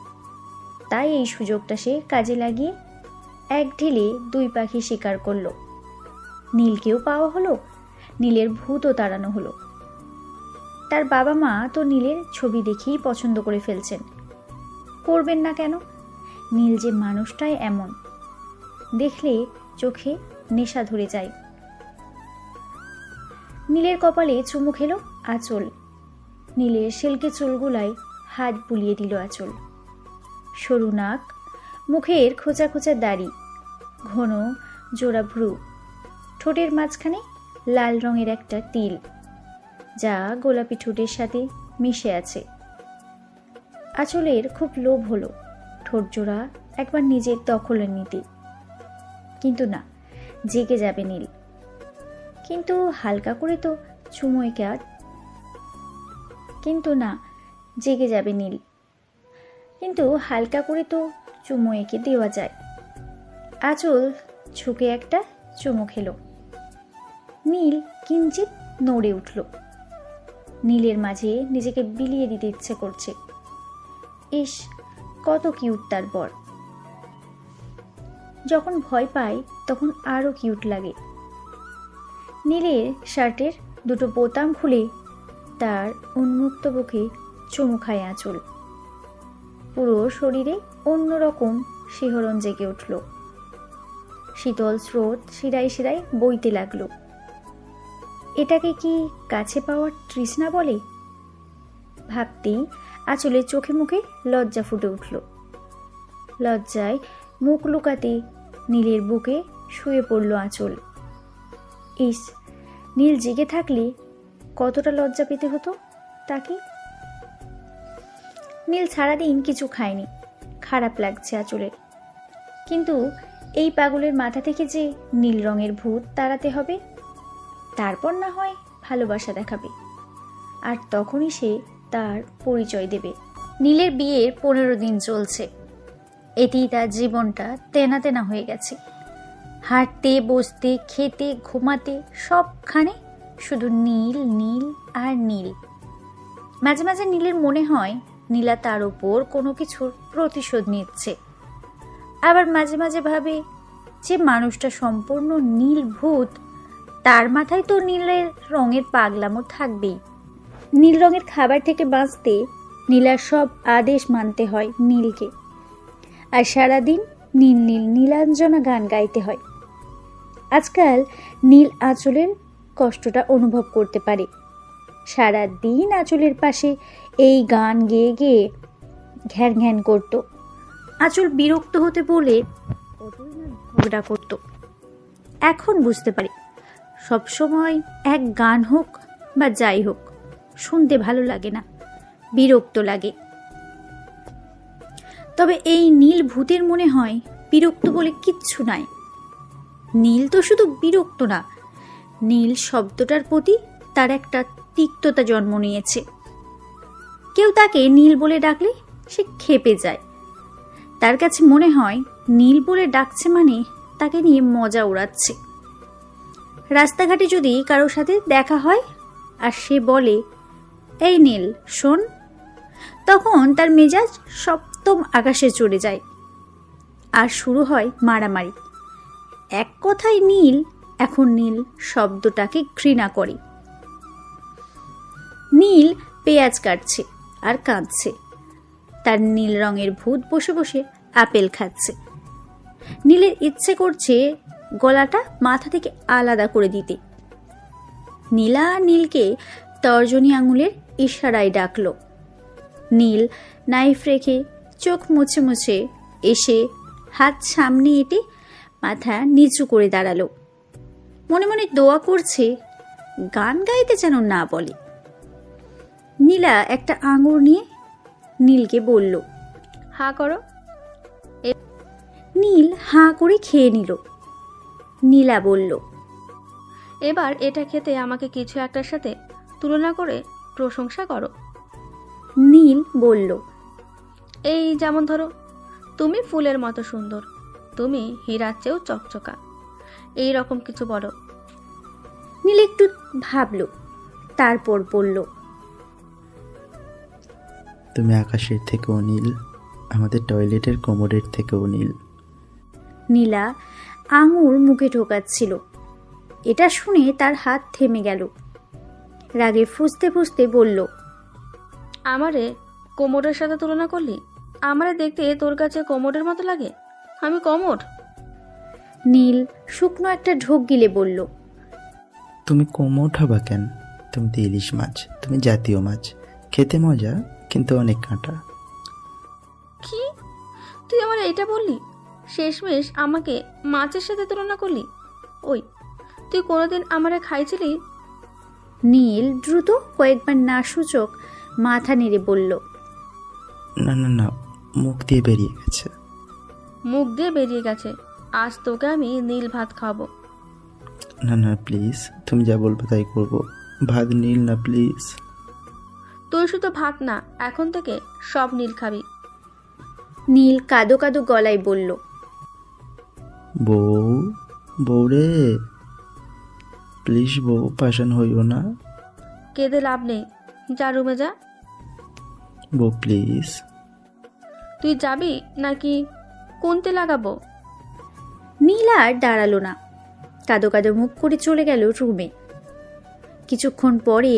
তাই এই সুযোগটা সে কাজে লাগিয়ে এক ঢিলে 2 পাখি শিকার করলো। নীলকেও পাওয়া হলো, নীলের ভূতও তাড়ানো হলো। তার বাবা মা তো নীলের ছবি দেখেই পছন্দ করে ফেলছেন। করবেন না কেন? নীল যে মানুষটাই এমন, দেখলে চোখে নেশা ধরে যায়। নীলের কপালে চুমু খেলো আঁচল। নীলের সিল্কে চুলগুলায় হাত বুলিয়ে দিল আঁচল। সরু নাক, মুখের খোঁচা খোঁচা দাড়ি, ঘন জোড়া ভ্রু, ঠোঁটের মাঝখানে লাল রঙের একটা তিল, যা গোলাপি ঠোঁটের সাথে মিশে আছে। আঁচলের খুব লোভ হলো ঠোঁট জোড়া একবার নিজের দখলে নিতে। কিন্তু না, জেগে যাবে নীল। কিন্তু হালকা করে তো চুমোয় কিন্তু না, জেগে যাবে নীল। কিন্তু হালকা করে তো চুমু এঁকে দেওয়া যায়। আঁচল ঝুঁকে একটা চুমু খেলো। নীল কিঞ্চিত নড়ে উঠল। নীলের মাঝে নিজেকে বিলিয়ে দিতে ইচ্ছে করছে। ইস, কত কিউট তার বর। যখন ভয় পায় তখন আরো কিউট লাগে। নীলের শার্টের 2 বোতাম খুলে তার উন্মুক্ত বুকে চুমু খায় আঁচল। পুরো শরীরে অন্যরকম শিহরণ জেগে উঠল। শীতল স্রোত শিরায় শিরায় বইতে লাগলো। এটাকে কি কাছে পাওয়ার তৃষ্ণা বলে? ভাবতেই আঁচলের চোখে মুখে লজ্জা ফুটে উঠল। লজ্জায় মুখ লুকাতে নীলের বুকে শুয়ে পড়ল আঁচল। ইস, নীল জেগে থাকলে কতটা লজ্জা পেতে হতো তাকে। নীল সারাদিন কিছু খায়নি, খারাপ লাগছে আঁচলের। কিন্তু এই পাগলের মাথা থেকে যে নীল রঙের ভূত তাড়াতে হবে, তারপর না হয় ভালোবাসা দেখাবে, আর তখনই সে তার পরিচয় দেবে। নীলের বিয়ের 15 দিন চলছে। এতেই তার জীবনটা তেনা তেনা হয়ে গেছে। হাঁটতে, বসতে, খেতে, ঘুমাতে সবখানে শুধু নীল, নীল আর নীল। মাঝে মাঝে নীলের মনে হয় নীলা তার ওপর কোনো কিছুর প্রতিশোধ নিচ্ছে। আবার মাঝে মাঝে ভাবে যে মানুষটা সম্পূর্ণ নীল ভূত, তার মাথায় তো নীলের রঙের পাগলামো থাকবেই। নীল রঙের খাবার থেকে বাঁচতে নীলার সব আদেশ মানতে হয় নীলকে, আর সারাদিন নীল নীল নীলাঞ্জনা গান গাইতে হয়। আজকাল নীল আঁচলের কষ্টটা অনুভব করতে পারে। সারাদিন আঁচলের পাশে এই গান গেয়ে গেয়ে ঘ্যান ঘ্যান করত। আঁচল বিরক্ত হতে বলে কতই না ঝগড়া করত। এখন বুঝতে পারি সবসময় এক গান হোক বা যাই হোক শুনতে ভালো লাগে না, বিরক্ত লাগে। তবে এই নীল ভূতের মনে হয় বিরক্ত বলে কিচ্ছু নাই। নীল তো শুধু বিরক্ত না, নীল শব্দটার প্রতি তার একটা তিক্ততা জন্ম নিয়েছে। কেউ তাকে নীল বলে ডাকলে সে ক্ষেপে যায়। তার কাছে মনে হয় নীল বলে ডাকছে মানে তাকে নিয়ে মজা উড়াচ্ছে। রাস্তাঘাটে যদি কারোর সাথে দেখা হয় আর সে বলে, এই নীল শোন, তখন তার মেজাজ সপ্তম আকাশে চড়ে যায় আর শুরু হয় মারামারি। এক কথায় নীল এখন নীল শব্দটাকে ঘৃণা করে। নীল পেঁয়াজ কাটছে আর কাঁদছে। তার নীল রঙের ভূত বসে বসে আপেল খাচ্ছে। নীলের ইচ্ছে করছে গলাটা মাথা থেকে আলাদা করে দিতে। নীলা নীলকে তর্জনী আঙুলের ইশারায় ডাকলো। নীল নাইফ রেখে চোখ মুছে মুছে এসে হাত সামনে এঁটে মাথা নিচু করে দাঁড়ালো। মনে মনে দোয়া করছে গান গাইতে যেন না বলে। নীলা একটা আঙুর নিয়ে নীলকে বলল, হা করো। নীল হাঁ করে খেয়ে নিল। নীলা বলল, এবার এটা খেতে আমাকে কিছু একটার সাথে তুলনা করে প্রশংসা করো। নীল বলল, এই যেমন ধরো, তুমি ফুলের মতো সুন্দর, তুমি হীরার চেয়েও চকচকা, এই রকম কিছু বলো। নীল একটু ভাবল, তারপর বলল, তুমি আকাশের থেকেও নীল, আমাদের টয়লেটের কোমরের থেকেও নীল। নীলা আঙুর মুখে ঢোকাচ্ছিল। এটা শুনে তার হাত থেমে গেল। রাগে ফুঁসতে ফুঁসতে বলল, আমারে কোমরের সাথে তুলনা করলি? আমারে দেখতে তোর কাছে কোমরের মতো লাগে? আমি কোমর? নীল শুকনো একটা ঢোক গিলে বলল, তুমি কোমর হবা কেন? তুমি তো ইলিশ মাছ, তুমি জাতীয় মাছ, খেতে মজা কিন্তু অনেক কাঁটা। কি? তুই আমার এইটা বললি? শেষমেশ আমাকে মাছের সাথে তুলনা করলি? ওই, তুই কোনোদিন আমারে খাইছিলি? নীল দ্রুত কয়েকবার নাসূচক মাথা নেড়ে বলল, না না না, মুখ দিয়ে বেরিয়ে গেছে। মুখ দিয়ে বেরিয়ে গেছে? আজ তোকে আমি নীল ভাত খাবো। না না প্লিজ, তুমি যা বলবে তাই করবো। ভাত নীল না প্লিজ। তুই শুধু ভাত না, এখন থেকে সব নীল খাবি। নীল কাদো কাদো গলায় বলল, বউ, বউ রে, প্লিজ বউ, পাশান হইও না। কেঁদে লাভ নেই, যা রুমে যা। বউ প্লিজ। তুই যাবি নাকি কোনতে লাগাবো? নীল আর দাঁড়ালো না, কাদো কাদো মুখ করে চলে গেল রুমে। কিছুক্ষণ পরে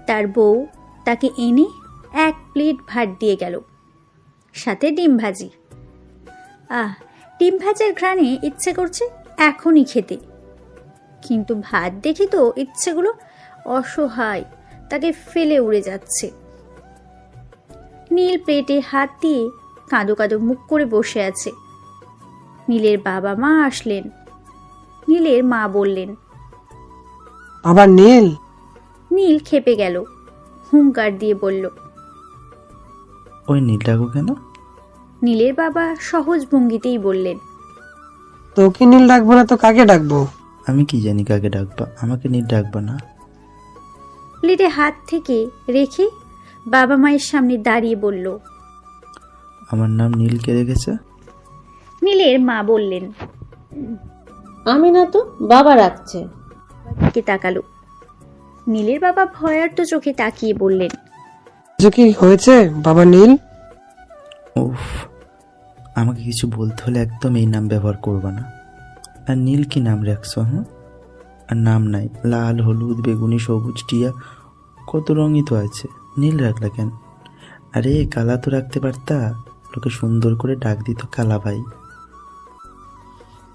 তার বউ তাকে এনে 1 প্লেট ভাত দিয়ে গেল, সাথে ডিম ভাজি। ডিম ভাজার ঘ্রাণে ইচ্ছে করছে এখনই খেতে, কিন্তু ভাত দেখে তো ইচ্ছেগুলো অসহায়, তাকে ফেলে উড়ে যাচ্ছে। নীল প্লেটে হাত দিয়ে কাঁদো কাঁদো মুখ করে বসে আছে। নীলের বাবা মা আসলেন। নীলের মা বললেন, আবার নীল? নীল খেপে গেল, হুঙ্কার দিয়ে বলল, ওই নীল ডাকো কেন? নীলের বাবা সহজ ভঙ্গিতেই বললেন, তোকে নীল ডাকবো না তো কাকে ডাকবো? আমি কি জানি কাকে ডাকবা, আমাকে নীল ডাকবা না। প্লেটে হাত থেকে রেখে বাবা মায়ের সামনে দাঁড়িয়ে বলল। আমার নাম নীল কে রেখেছে? নীলের মা বললেন। আমি না তো, বাবা রাখছে। দিকে তাকালো। নীলের বাবা ভয়ার্ত চোখে তাকিয়ে বললেন। কিছু কি হয়েছে বাবা নীল? উফ, আমাকে কিছু বলতে হলে একদম এই নাম ব্যবহার করবা না। আর নীল কি নাম রাখছো? হ্যাঁ, আর নাম নাই? লাল, হলুদ, বেগুনি, সবুজ, টিয়া, কত রঙই তো আছে, নীল রাখলা কেন? আরে কালা তো রাখতে পারতা, লোকে সুন্দর করে ডাক দিত কালা ভাই।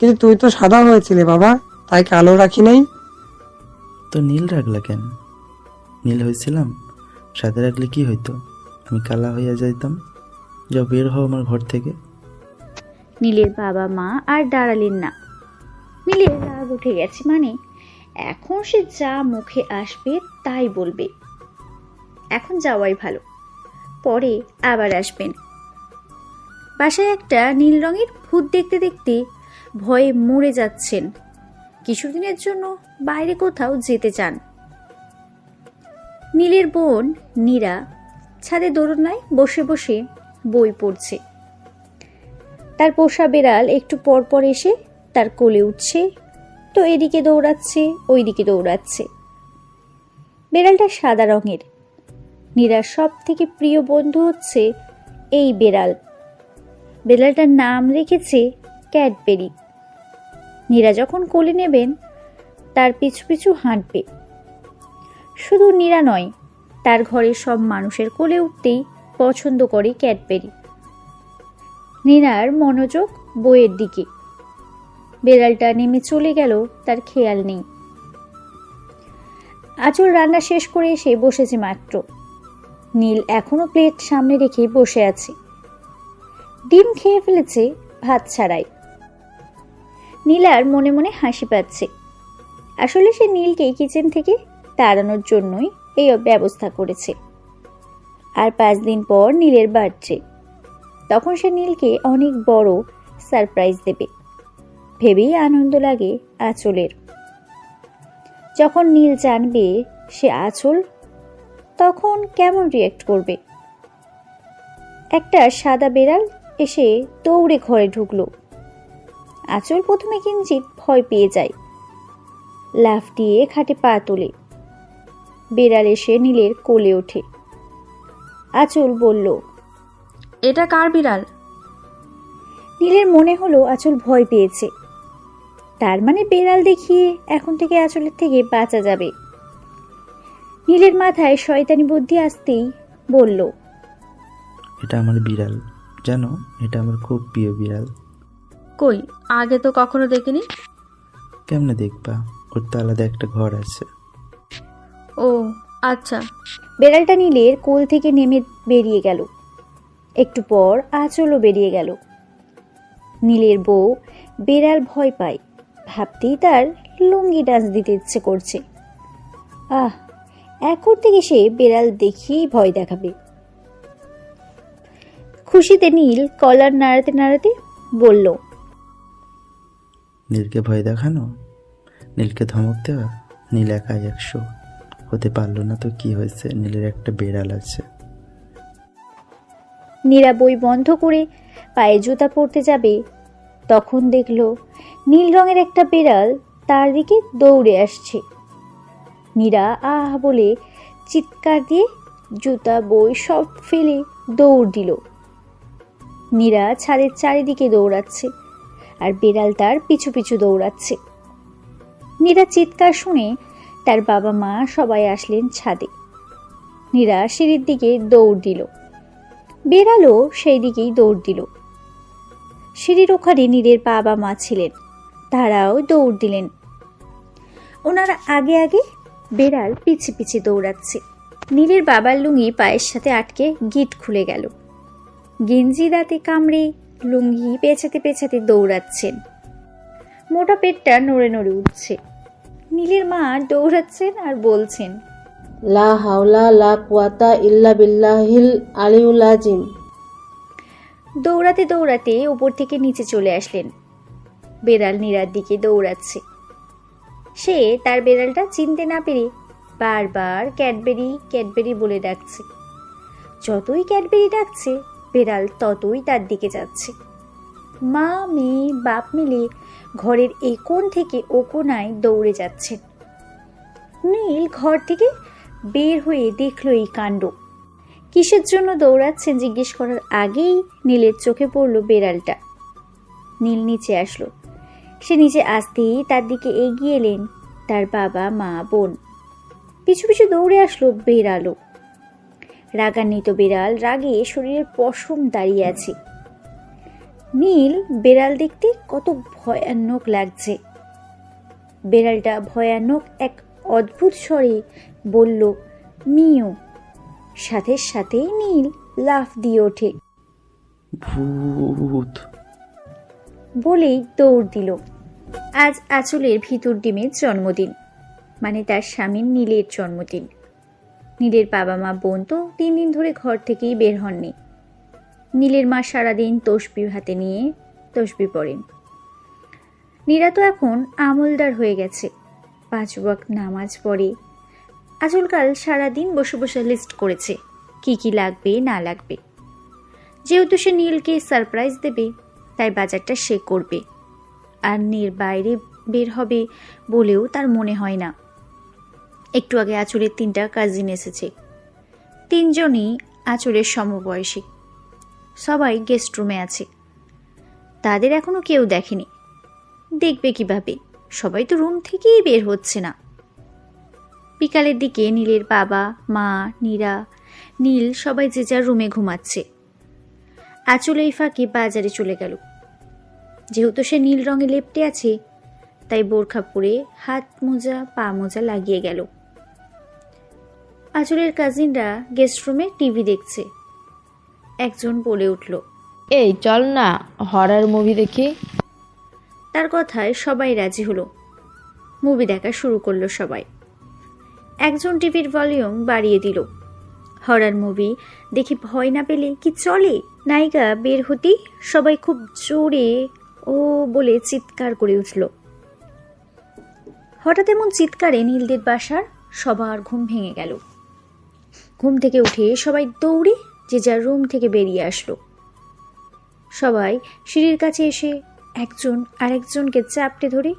কিন্তু তুই তো সাদা হয়েছিলে বাবা, তাই কালো রাখি নাই। তো নীল রাখলা কেন? নীল হয়েছিলাম, সাদা রাখলে কি হইতো? আমি কালা হইয়া যাইতাম। যাও বের হও আমার ঘর থেকে। নীলের বাবা মা আর দাঁড়ালেন না। নীলের রাগ উঠে গেছে, মানে এখন সে যা মুখে আসবে তাই বলবে। এখন যাওয়াই ভালো, পরে আবার আসবেন। বাসায় একটা নীল রঙের ভূত দেখতে দেখতে ভয়ে মরে যাচ্ছেন। কিছুদিনের জন্য বাইরে কোথাও যেতে চান। নীলের বোন নীরা ছাদে দোলনায় বসে বসে বই পড়ছে। তার পোষা বেড়াল একটু পর পর এসে তার কোলে উঠছে, তো এদিকে দৌড়াচ্ছে ওইদিকে দৌড়াচ্ছে। বেড়ালটা সাদা রঙের। নীরার সব থেকে প্রিয় বন্ধু হচ্ছে এই বেড়াল। বেড়ালটার নাম রেখেছে ক্যাডবেরি। নীরা যখন কোলে নেবেন তার পিছু পিছু হাঁটবে। শুধু নীরা নয়, তার ঘরের সব মানুষের কোলে উঠতেই পছন্দ করে ক্যাডবেরি। নীরার মনোযোগ বইয়ের দিকে। বেড়ালটা নেমে চলে গেল, তার খেয়াল নেই। আঁচল রান্না শেষ করে এসে বসেছে মাত্র। নীল এখনো প্লেট সামনে রেখে বসে আছে। ডিম খেয়ে ফেলেছে ভাত ছাড়াই। নীলার মনে মনে হাসি পাচ্ছে। আসলে সে নীলকে কিচেন থেকে তাড়ানোর জন্যই এই ব্যবস্থা করেছে। আর 5 দিন পর নীলের বার্থডে। তখন সে নীলকে অনেক বড় সারপ্রাইজ দেবে ভেবেই আনন্দ লাগে আঁচলের। যখন নীল জানবে সে আঁচল, তখন কেমন রিয়েক্ট করবে? একটা সাদা বেড়াল এসে দৌড়ে ঘরে ঢুকলো। আঁচল প্রথমে কিঞ্চিত ভয় পেয়ে যায়, লাফ দিয়ে খাটে পা তোলে। বেড়াল এসে নীলের কোলে ওঠে। আঁচল বলল, এটা কার বিড়াল? নীলের মনে হলো আঁচল ভয় পেয়েছে। তার মানে বেড়াল দেখিয়ে এখন থেকে আঁচলের থেকে বাঁচা যাবে। নীলের মাথায় শয়তানি বুদ্ধি আসতেই বলল, এটা আমার বিড়াল, জানো, এটা আমার খুব প্রিয় বিড়াল। কই, আগে তো কখনো দেখিনি। কেমনে দেখবা, ওর তো আলাদা একটা ঘর আছে। ও আচ্ছা। বেড়ালটা নীলের কোল থেকে নেমে বেরিয়ে গেল। একটু পর আঁচলও বেরিয়ে গেল। নীলের বউ বেড়াল ভয় পায় ভাবতেই তার লুঙ্গি ডান্স দিতে ইচ্ছে করছে। এখন থেকে সে বেড়াল দেখিয়েই ভয় দেখাবে। খুশিতে নীল কলার নাড়াতে নাড়াতে বলল, নীলকে ভয় দেখানো, নীলকে ধমক দেওয়া। নীল একাই 100 হতে পারলো না তো কি হয়েছে, নীলের একটা বেড়াল আছে। নীরা বই বন্ধ করে পায়ে জুতা পরতে যাবে, তখন দেখল নীল রঙের একটা বেড়াল তার দিকে দৌড়ে আসছে। নীরা আহ বলে চিৎকার দিয়ে জুতা বই সব ফেলে দৌড় দিল। নীরা ছাদের চারিদিকে দৌড়াচ্ছে আর বেড়াল তার পিছু পিছু দৌড়াচ্ছে। নীরা চিৎকার শুনে তার বাবা মা সবাই আসলেন ছাদে। নীরা সিঁড়ির দিকে দৌড় দিল, বেড়ালও সেই দিকেই দৌড় দিল। সিঁড়ির ওখানে নীরের বাবা মা ছিলেন, তারাও দৌড় দিলেন। ওনারা আগে আগে, বেড়াল পিছে পিছে দৌড়াচ্ছে। নীরের বাবার লুঙ্গি পায়ের সাথে আটকে গিট খুলে গেল। গেঞ্জি দাঁতে কামড়ে লুঙ্গি পেছাতে পেছাতে দৌড়াচ্ছেন। মোটা পেটটা নড়ে নড়ে উঠছে। নীলের মা দৌড়াচ্ছেন আর বলছেন, লা হাওলা লা কুওয়াতা ইল্লা বিল্লাহিল আলিউল আযীম। দৌড়াতে দৌড়াতে উপর থেকে নিচে চলে আসলেন। বেড়াল নীরার দিকে দৌড়াচ্ছে। সে তার বেড়ালটা চিনতে না পেরে বারবার ক্যাডবেরি ক্যাডবেরি বলে ডাকছে। যতই ক্যাডবেরি ডাকছে বেড়াল ততই তার দিকে যাচ্ছে। মা মেয়ে বাপ মিলে ঘরের এই কোণ থেকে ও কোণায় দৌড়ে যাচ্ছেন। নীল ঘর থেকে বের হয়ে দেখল এই কাণ্ড। কিসের জন্য দৌড়াচ্ছেন জিজ্ঞেস করার আগেই নীলের চোখে পড়ল বেড়ালটা। নীল নিচে আসলো। সে নিচে আসতেই তার দিকে এগিয়ে এলেন তার বাবা মা বোন। পিছু পিছু দৌড়ে আসলো বেড়ালও। রাগান্বিত বেড়াল রাগে শরীরের পশম দাঁড়িয়ে আছে। নীল বেড়াল দেখতে কত ভয়ানক লাগছে। বেড়ালটা ভয়ানক এক অদ্ভুত স্বরে বলল, মিউ। সাথে সাথেই নীল লাফ দিয়ে ওঠে। ভূত! বলেই দৌড় দিল। আজ আঁচলের ভিতর ডিমের জন্মদিন, মানে তার স্বামী নীলের জন্মদিন। নীলের বাবা মা বোন তো 3 দিন ধরে ঘর থেকেই বের হননি। নীলের মা সারাদিন তসবিহ হাতে নিয়ে তসবিহ পড়েন। নীরা তো এখন আমলদার হয়ে গেছে, 5 ওয়াক্ত নামাজ পড়ে। আজকাল সারাদিন বসে বসে লিস্ট করেছে কি কি লাগবে না লাগবে। যেহেতু সে নীলকে সারপ্রাইজ দেবে তাই বাজারটা সে করবে। আর নীল বাইরে বের হবে বলেও তার মনে হয় না। একটু আগে আঁচলের 3টা কাজিন এসেছে। 3 জনই আঁচলের সমবয়সী। সবাই গেস্ট রুমে আছে। তাদের এখনো কেউ দেখেনি। দেখবে কিভাবে? সবাই তো রুম থেকেই বের হচ্ছে না। বিকালের দিকে নীলের বাবা মা নীরা নীল সবাই যে যার রুমে ঘুমাচ্ছে। আঁচল এই ফাঁকে বাজারে চলে গেল। যেহেতু সে নীল রঙে লেপ্টে আছে তাই বোরখা পরে হাত মোজা পা মোজা লাগিয়ে গেল। আঁচলের কাজিনরা গেস্ট রুমে টিভি দেখছে। একজন বলে উঠল, এই চল না হরর মুভি দেখি। তার কথায় সবাই রাজি হলো। মুভি দেখা শুরু করলো সবাই। একজন টিভির ভলিউম বাড়িয়ে দিল। হরর মুভি দেখে ভয় না পেলে কি চলে? নায়িকা বের হতেই সবাই খুব জোরে ও বলে চিৎকার করে উঠল। হঠাৎ এমন চিৎকারে নীলদের বাসার সবার ঘুম ভেঙে গেল। ঘুম থেকে উঠে সবাই দৌড়ে যে যার রুম থেকে বেরিয়ে আসলো। সবাই সিঁড়ির কাছে এসে একজন আরেকজনকে চাপটে ধরে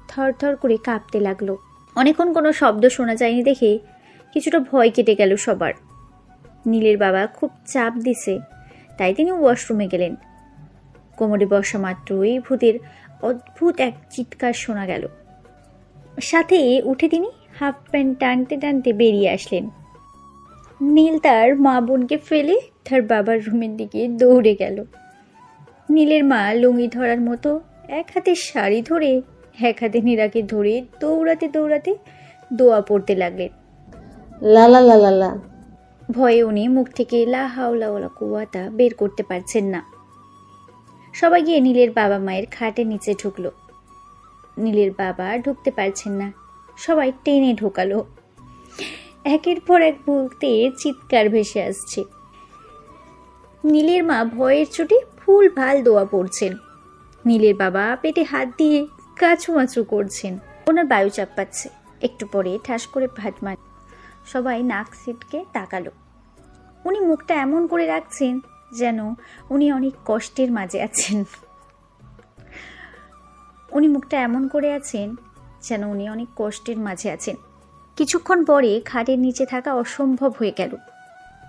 থরথর করে কাঁপতে লাগলো। অনেকক্ষণ কোনো শব্দ শোনা যায়নি দেখে কিছুটা ভয় কেটে গেল সবার। নীলের বাবা খুব চাপ দিছে তাই তিনি ওয়াশরুমে গেলেন। কোমরে বসা মাত্রই ভূতের অদ্ভুত এক চিৎকার শোনা গেল। সাথে উঠে তিনি হাফ প্যান্ট টানতে টানতে বেরিয়ে আসলেন। নীল তার মা বোনকে ফেলে তার বাবার রুমের দিকে দৌড়ে গেল। নীলের মা লুঙ্গি ধরার মতো এক হাতে শাড়ি ধরে এক হাতে নীরাকে ধরে দৌড়াতে দৌড়াতে দোয়া পড়তে লাগলেন। লা লা লা লা লা। ভয়ে উনি মুখ থেকে লা হাওলা ওয়ালা কুওয়াতা বের করতে পারছেন না। সবাই গিয়ে নীলের বাবা মায়ের খাটের নিচে ঢুকলো। নীলের বাবা ঢুকতে পারছেন না, সবাই টেনে ঢোকালো। একের পর এক ভূতের চিৎকার ভেসে আসছে। নীলের মা ভয়ের চোটে ফুল ভাল দোয়া পড়ছেন। নীলের বাবা পেটে হাত দিয়ে কাছুমাচু করছেন। ওনার বায়ু চাপ পাচ্ছে। একটু পরে ঠাস করে ভাত মার। সবাই নাক সিটকে তাকালো। উনি মুখটা এমন করে রাখছেন যেন উনি অনেক কষ্টের মাঝে আছেন। উনি মুখটা এমন করে আছেন যেন উনি অনেক কষ্টের মাঝে আছেন। কিছুক্ষণ পরে খাটের নিচে থাকা অসম্ভব হয়ে গেল।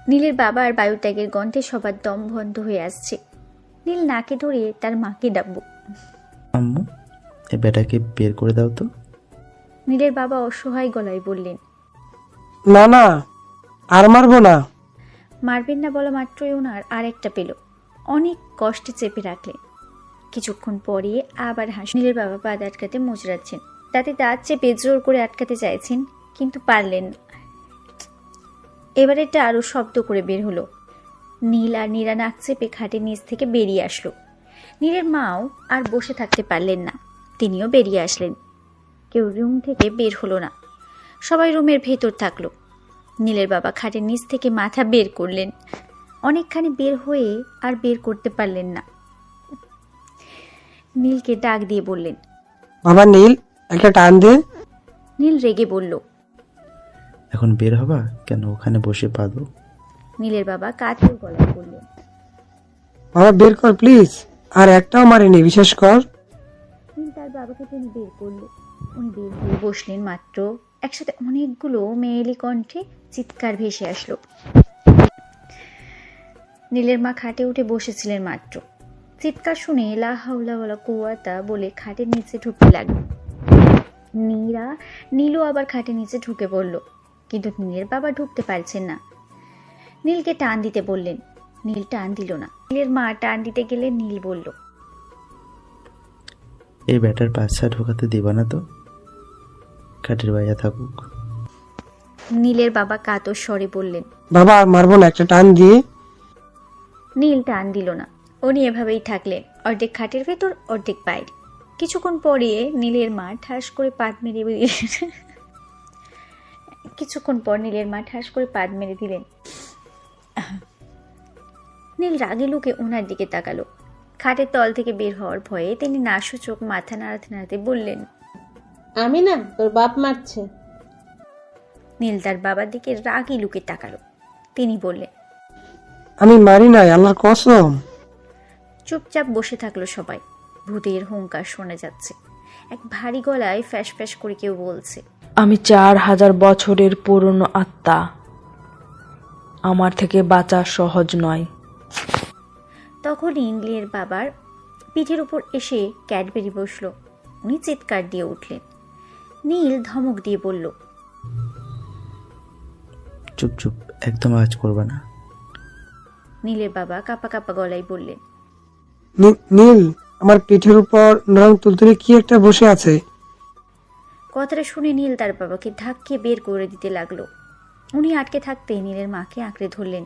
নীলের বাবার বায়ুত্যাগের গন্ধে সবার দম বন্ধ হয়ে আসছে। নীল নাকে ধরে তার মাকে ডাকবো। আম্মু, এ বেটাকে বের করে দাও তো। নীলের বাবা অসহায় গলায় বললেন, না না, আর মারবো না। মারবেন না বলা মাত্রই ওনার আর একটা পেল। অনেক কষ্টে চেপে রাখলেন। কিছুক্ষণ পরে আবার নীলের বাবা পা আটকাতে মোচড়াচ্ছেন। তাতে দাঁত চেপে জোর করে আটকাতে চাইছেন কিন্তু পারলেন না। এবার এটা আরো শব্দ করে বের হলো। নীল আর নীরা নাক চেপে খাটের নিচ থেকে বেরিয়ে আসলো। নীলের মাও আর বসে থাকতে পারলেন না, তিনিও বেরিয়ে আসলেন। কেউ রুম থেকে বের হলো না, সবাই রুমের ভেতর থাকলো। নীলের বাবা খাটের নিচ থেকে মাথা বের করলেন। অনেকখানি বের হয়ে আর বের করতে পারলেন না। নীলকে ডাক দিয়ে বললেন। বাবা নীল, একটা টান দে। নীল রেগে বলল। এখন বের হবা কেন? ওখানে বসে পাদো। নীলের বাবা কাতর গলায় বললেন। বাবা বের কর প্লিজ, আর একটাও মারেনি, বিশ্বাস কর। নীল তার বাবাকে টেনে বের করলো। উনি বের হয়ে বসলেন মাত্র একসাথে অনেকগুলো মেয়েলি কণ্ঠে চিৎকার ভেসে আসলো। নীলের মা খাটে উঠে বসেছিলেন মাত্র। চিৎকার শুনে লা হাওলা ওয়ালা কুওয়াতা বলে খাটের নিচে ঢুকতে লাগলো। নীলও আবার খাটের নিচে ঢুকে পড়ল, কিন্তু নীলের বাবা ঢুকতে পারছেন না। নীলকে টান দিতে বললেন, নীল টান দিল না। নীলের মা টান দিতে গেলে নীল বলল, এই ব্যাটার বাচ্চা ঢোকাতে দিবা না তো, খাটের বাইরে থাকুক। নীলের বাবা কাতর স্বরে বললেন। বাবা আর মারবো না, একটা টান দিয়ে। নীল টান দিল না। উনি এভাবেই থাকলেন, অর্ধেক খাটের ভেতর অর্ধেক বাইরে। কিছুক্ষণ পরে নীলের মা ঠাস করে পাত মেরে দিলেন। নীল রাগে লুকে ওনার দিকে তাকালো। খাটের তল থেকে বের হওয়ার ভয়ে তিনি নাসূচক মাথা নাড়াতে নাড়াতে বললেন, আমি না, তোর বাপ মারছে। নীল তার বাবার দিকে রাগি লুকে তাকালো। তিনি বললেন, আমি মারি নাই, আল্লাহর কসম। চুপচাপ বসে থাকলো সবাই। ভূতের হুঙ্কার শোনা যাচ্ছে। এক ভারী গলায় ফ্যাস ফ্যাস করে কেউ বলছে, আমি 4000 বছরের পুরনো আত্মা, আমার থেকে বাঁচা সহজ নয়। তখন নীলের বাবার পিঠের উপর এসে ক্যাডবেরি বসলো। উনি চিৎকার দিয়ে উঠলেন। নীল ধমক দিয়ে বলল, চুপ চুপ, একদম আওয়াজ করবা না। নীলের বাবা কাঁপা কাঁপা গলায় বললেন, নীল, আমার পিঠের উপর নরম তুলতুলে কি একটা বসে আছে। কথাটা শুনে নীল তার বাবাকে ধাক্কে বের করে দিতে লাগলো। উনি আটকে থাকতেই নীলের মাকে আঁকড়ে ধরলেন।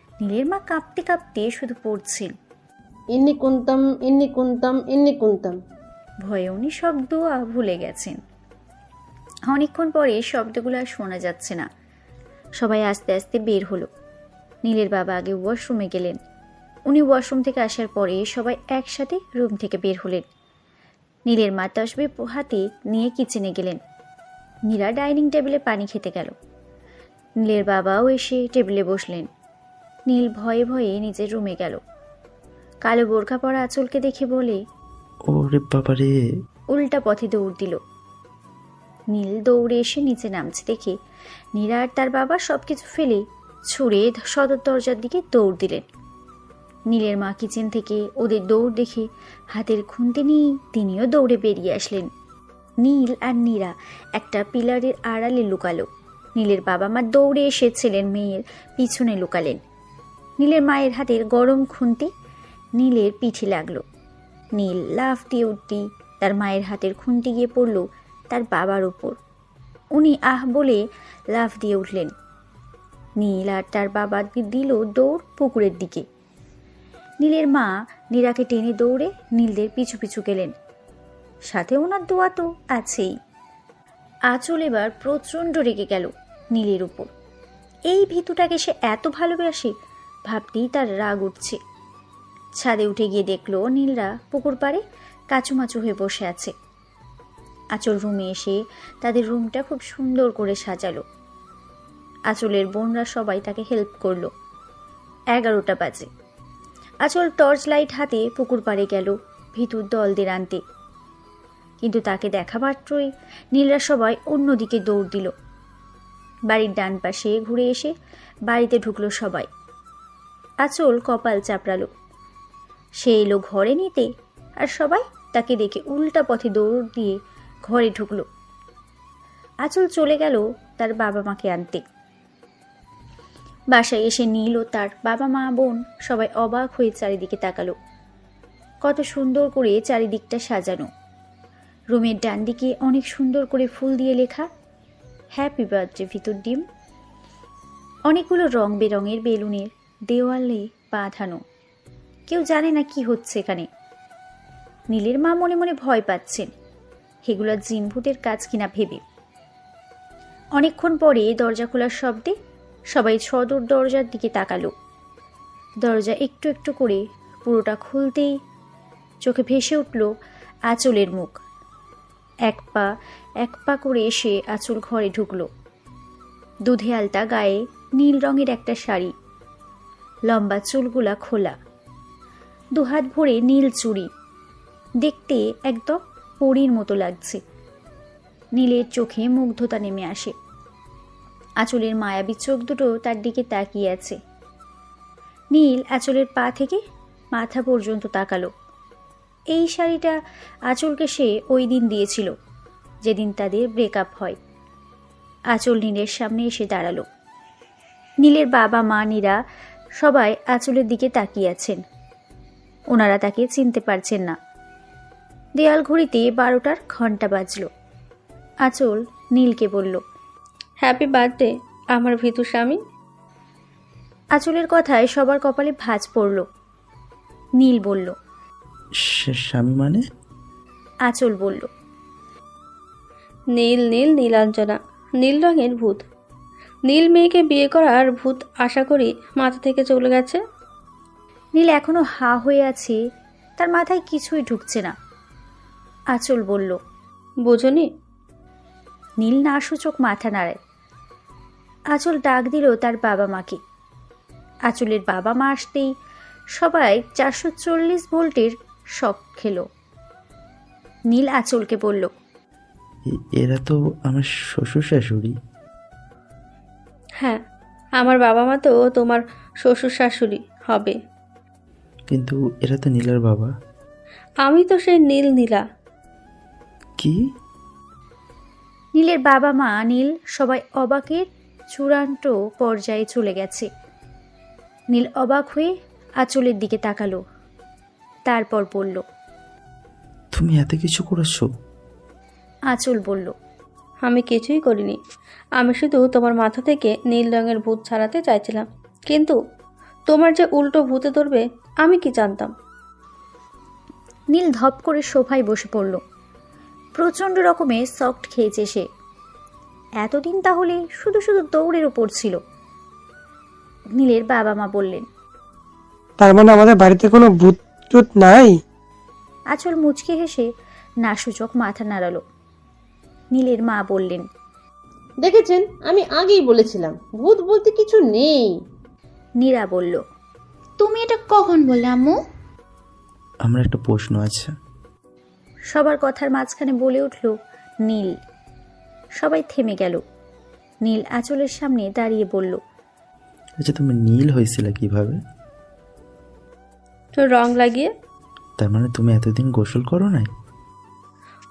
নীলের মা কাঁপতে কাঁপতে শুধু পড়ছেন, ইন্নি কুন্তম ইন্নি কুন্তম ইন্নি কুন্তম। ভয়ে উনি সব দোয়া ভুলে গেছেন। অনেকক্ষণ পরে শব্দগুলো আর শোনা যাচ্ছে না। সবাই আস্তে আস্তে বের হলো। নীলের বাবা আগে ওয়াশরুমে গেলেন। উনি ওয়াশরুম থেকে আসার পরে সবাই একসাথে রুম থেকে বের হলেন। নীলের মা তসবিহ হাতে নিয়ে কিচেনে গেলেন। নীলা ডাইনিং টেবিলে পানি খেতে গেল। নীলের বাবাও এসে টেবিলে বসলেন। নীল ভয়ে ভয়ে নিজের রুমে গেল। কালো বোরখা পরা আঁচলকে দেখে বলে, ওরে বাবারে। উল্টা পথে দৌড় দিল। নীল দৌড়ে এসে নিচে নামছে দেখে নীলা আর তার বাবা সবকিছু ফেলে ছুঁড়ে সদর দরজার দিকে দৌড় দিলেন। নীলের মা কিচেন থেকে ওদের দৌড় দেখে হাতের খুন্তি নিয়ে তিনিও দৌড়ে বেরিয়ে আসলেন। নীল আর নীরা একটা পিলারের আড়ালে লুকালো। নীলের বাবা মা দৌড়ে এসে ছেলের মেয়ের পিছনে লুকালেন। নীলের মায়ের হাতের গরম খুন্তি নীলের পিঠে লাগলো। নীল লাফ দিয়ে উঠতেই তার মায়ের হাতের খুন্তি গিয়ে পড়ল তার বাবার উপর। উনি আহ বলে লাফ দিয়ে উঠলেন। নীল আর তার বাবা দিল দৌড় পুকুরের দিকে। নীলের মা নীরাকে টেনে দৌড়ে নীলদের পিছু পিছু গেলেন। সাথে ওনার দোয়া তো আছেই। আঁচল এবার প্রচণ্ড রেগে গেল নীলের উপর। এই ভীতুটাকে সে এত ভালোবাসে ভাবতেই তার রাগ উঠছে। ছাদে উঠে গিয়ে দেখলো নীলরা পুকুর পাড়ে কাচুমাচু হয়ে বসে আছে। আঁচল রুমে এসে তাদের রুমটা খুব সুন্দর করে সাজালো। আঁচলের বোনরা সবাই তাকে হেল্প করলো। 11টা বাজে। আঁচল টর্চ লাইট হাতে পুকুর পাড়ে গেল ভীতুর দলদের আনতে, কিন্তু তাকে দেখা মাত্রই নীলরা সবাই অন্যদিকে দৌড় দিল। বাড়ির ডান পাশে ঘুরে এসে বাড়িতে ঢুকলো সবাই। আঁচল কপাল চাপড়ালো। সে এলো ঘরে নিতে, আর সবাই তাকে দেখে উল্টা পথে দৌড় দিয়ে ঘরে ঢুকলো। আঁচল চলে গেল তার বাবা মাকে আনতে। বাসায় এসে নীল ও তার বাবা মা বোন সবাই অবাক হয়ে চারিদিকে তাকালো। কত সুন্দর করে চারিদিকটা সাজানো। রুমের ডান দিকে অনেক সুন্দর করে ফুল দিয়ে লেখা হ্যাপি বার্থডে ভিতর ডিম। অনেকগুলো রং বেরঙের বেলুনের দেওয়ালে বাঁধানো। কেউ জানে না কি হচ্ছে এখানে। নীলের মা মনে মনে ভয় পাচ্ছেন এগুলো জিন ভূতের কাজ কিনা ভেবে। অনেকক্ষণ পরে দরজা খোলার শব্দে সবাই সদর দরজার দিকে তাকালো। দরজা একটু একটু করে পুরোটা খুলতেই চোখে ভেসে উঠল আঁচলের মুখ। এক পা করে এসে আঁচল ঘরে ঢুকলো। দুধে আলতা গায়ে নীল রঙের একটা শাড়ি, লম্বা চুলগুলা খোলা, দুহাত ভরে নীল চুড়ি, দেখতে একদম পরীর মতো লাগছে। নীলের চোখে মুগ্ধতা নেমে আসে। আঁচলের মায়াবী চোখ দুটো তার দিকে তাকিয়ে আছে। নীল আঁচলের পা থেকে মাথা পর্যন্ত তাকালো। এই শাড়িটা আঁচলকে সে ওই দিন দিয়েছিল যেদিন তাদের ব্রেকআপ হয়। আঁচল নীলের সামনে এসে দাঁড়ালো। নীলের বাবা মা নীরা সবাই আঁচলের দিকে তাকিয়ে আছেন। ওনারা তাকে চিনতে পারছেন না। দেয়াল ঘড়িতে 12টার ঘন্টা বাজল। আঁচল নীলকে বলল, হ্যাপি বার্থডে আমার ভীতু স্বামী। আঁচলের কথায় সবার কপালে ভাঁজ পড়ল। নীল বলল, স্বামী মানে? আঁচল বলল, নীল নীল নীলাঞ্জনা, নীল রঙের ভূত। নীল মেয়েকে বিয়ে করার ভূত আশা করি মাথা থেকে চলে গেছে। নীল এখনো হা হয়ে আছে, তার মাথায় কিছুই ঢুকছে না। আঁচল বলল, বুঝনি? নীল না সূচক মাথা নাড়ায়। আঁচল ডাক দিল তার বাবা মাকে। আঁচলের বাবা মা আসতেই সবাই 440 ভোল্টের শক খেল। নীল আঁচলকে বলল, এরা তো আমার শ্বশুর শাশুড়ি। হ্যাঁ, আমার বাবা মা তো তোমার শ্বশুর শাশুড়ি হবে। কিন্তু এরা তো নীলার বাবা। আমি তো সেই নীল নীলা। কি? নীলের বাবা মা নীল সবাই অবাকের চূড়ান্ত পর্যায়ে চলে গেছে। নীল অবাক হয়ে আঁচলের দিকে তাকালো, তারপর বলল, তুমি এত কিছু করেছো? আঁচল বলল, আমি কিছুই করিনি। আমি শুধু তোমার মাথা থেকে নীল রঙের ভূত ছাড়াতে চাইছিলাম, কিন্তু তোমার যে উল্টো ভূতে ধরবে আমি কি জানতাম। নীল ধপ করে সোফায় বসে পড়ল। প্রচণ্ড রকমের সফট খেয়েছে সে। এতদিন তাহলে শুধু শুধু দৌড়ের ওপর ছিল। নীলের বাবা মা বললেন, তার মানে আমাদের বাড়িতে কোনো ভূত টুত নাই? আঁচল মুচকে হেসে নাসূচক মাথা নাড়ালো। নীলের মা বললেন, দেখেছেন, আমি আগেই বলেছিলাম ভূত বলতে কিছু নেই। নীরা বলল, তুমি এটা কখন বললে আম্মু? আমার একটা প্রশ্ন আছে। সবার কথার মাঝখানে বলে উঠল নীল। সবাই থেমে গেল। নীল আঁচলের সামনে দাঁড়িয়ে বলল, আচ্ছা, তুমি নীল হয়েছিল কিভাবে? তো রং লাগিয়ে। তার মানে তুমি এতদিন গোসল করো নাই?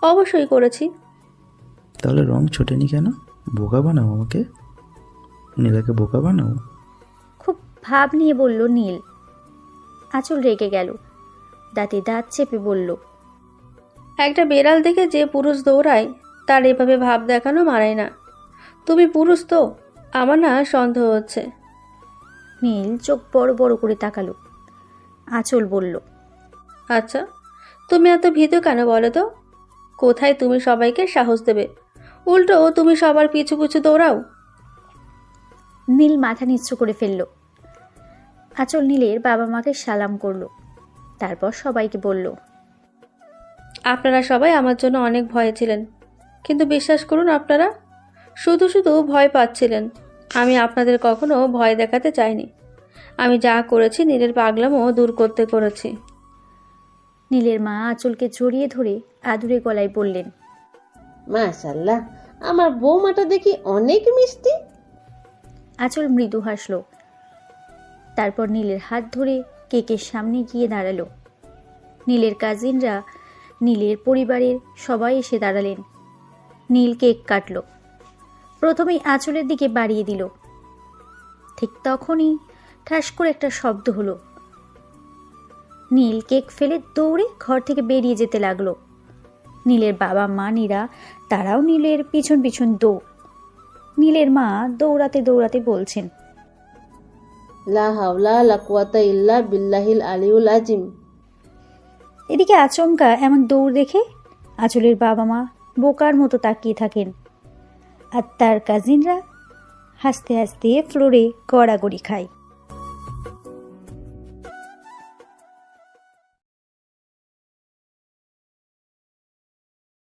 অবশ্যই করেছি। তাহলে রং ছোটেনি কেন? বোকা বানাও আমাকে, নীলাকে বোকা বানাও। খুব ভাব নিয়ে বলল নীল। আঁচল রেগে গেল, দাঁতে দাঁত চেপে বলল, একটা বেড়াল দেখে যে পুরুষ দৌড়ায় তার এভাবে ভাব দেখানো মানায় না। তুমি পুরুষ তো? আমার না সন্দেহ হচ্ছে। নীল চোখ বড় বড় করে তাকালো। আঁচল বলল, আচ্ছা, তুমি এত ভীতু কেন বলো তো? কোথায় তুমি সবাইকে সাহস দেবে? উল্টো তুমি সবার পিছু পিছু দৌড়াও। নীল মাথা নিচু করে ফেলল। আঁচল নীলের বাবা মাকে সালাম করলো, তারপর সবাইকে বলল, আপনারা সবাই আমার জন্য অনেক ভয়ে ছিলেন, কিন্তু বিশ্বাস করুন আপনারা শুধু শুধু ভয় পাচ্ছিলেন। আমি আপনাদের কখনো ভয় দেখাতে চাইনি। আমি যা করেছি নীলের পাগলামো দূর করতে করেছি। নীলের মা আঁচলকে জড়িয়ে ধরে আদুরে গলায় বললেন, মাশাআল্লাহ, আমার বৌমাটা দেখি অনেক মিষ্টি। আঁচল মৃদু হাসল। তারপর নীলের হাত ধরে কেকের সামনে গিয়ে দাঁড়ালো। নীলের কাজিনরা, নীলের পরিবারের সবাই এসে দাঁড়ালেন। নীল কেক কাটল। প্রথমেই আঁচলের দিকে বাড়িয়ে দিল। ঠিক তখনই ঠাস করে একটা শব্দ হলো। নীল কেক ফেলে দৌড়ে ঘর থেকে বেরিয়ে যেতে লাগলো। নীলের বাবা মা নীরা, তারাও নীলের পিছন পিছন দৌড়। নীলের মা দৌড়াতে দৌড়াতে বলছেন, লা হাওলা লা কুওয়াতা ইল্লা বিল্লাহিল আলিউল আজিম। এদিকে আচমকা এমন দৌড় দেখে আঁচলের বাবা মা বোকার মতো তাকিয়ে থাকেন, আর তার কাজিনরা হাসতে হাসতে ফ্লোরে গড়াগড়ি খায়।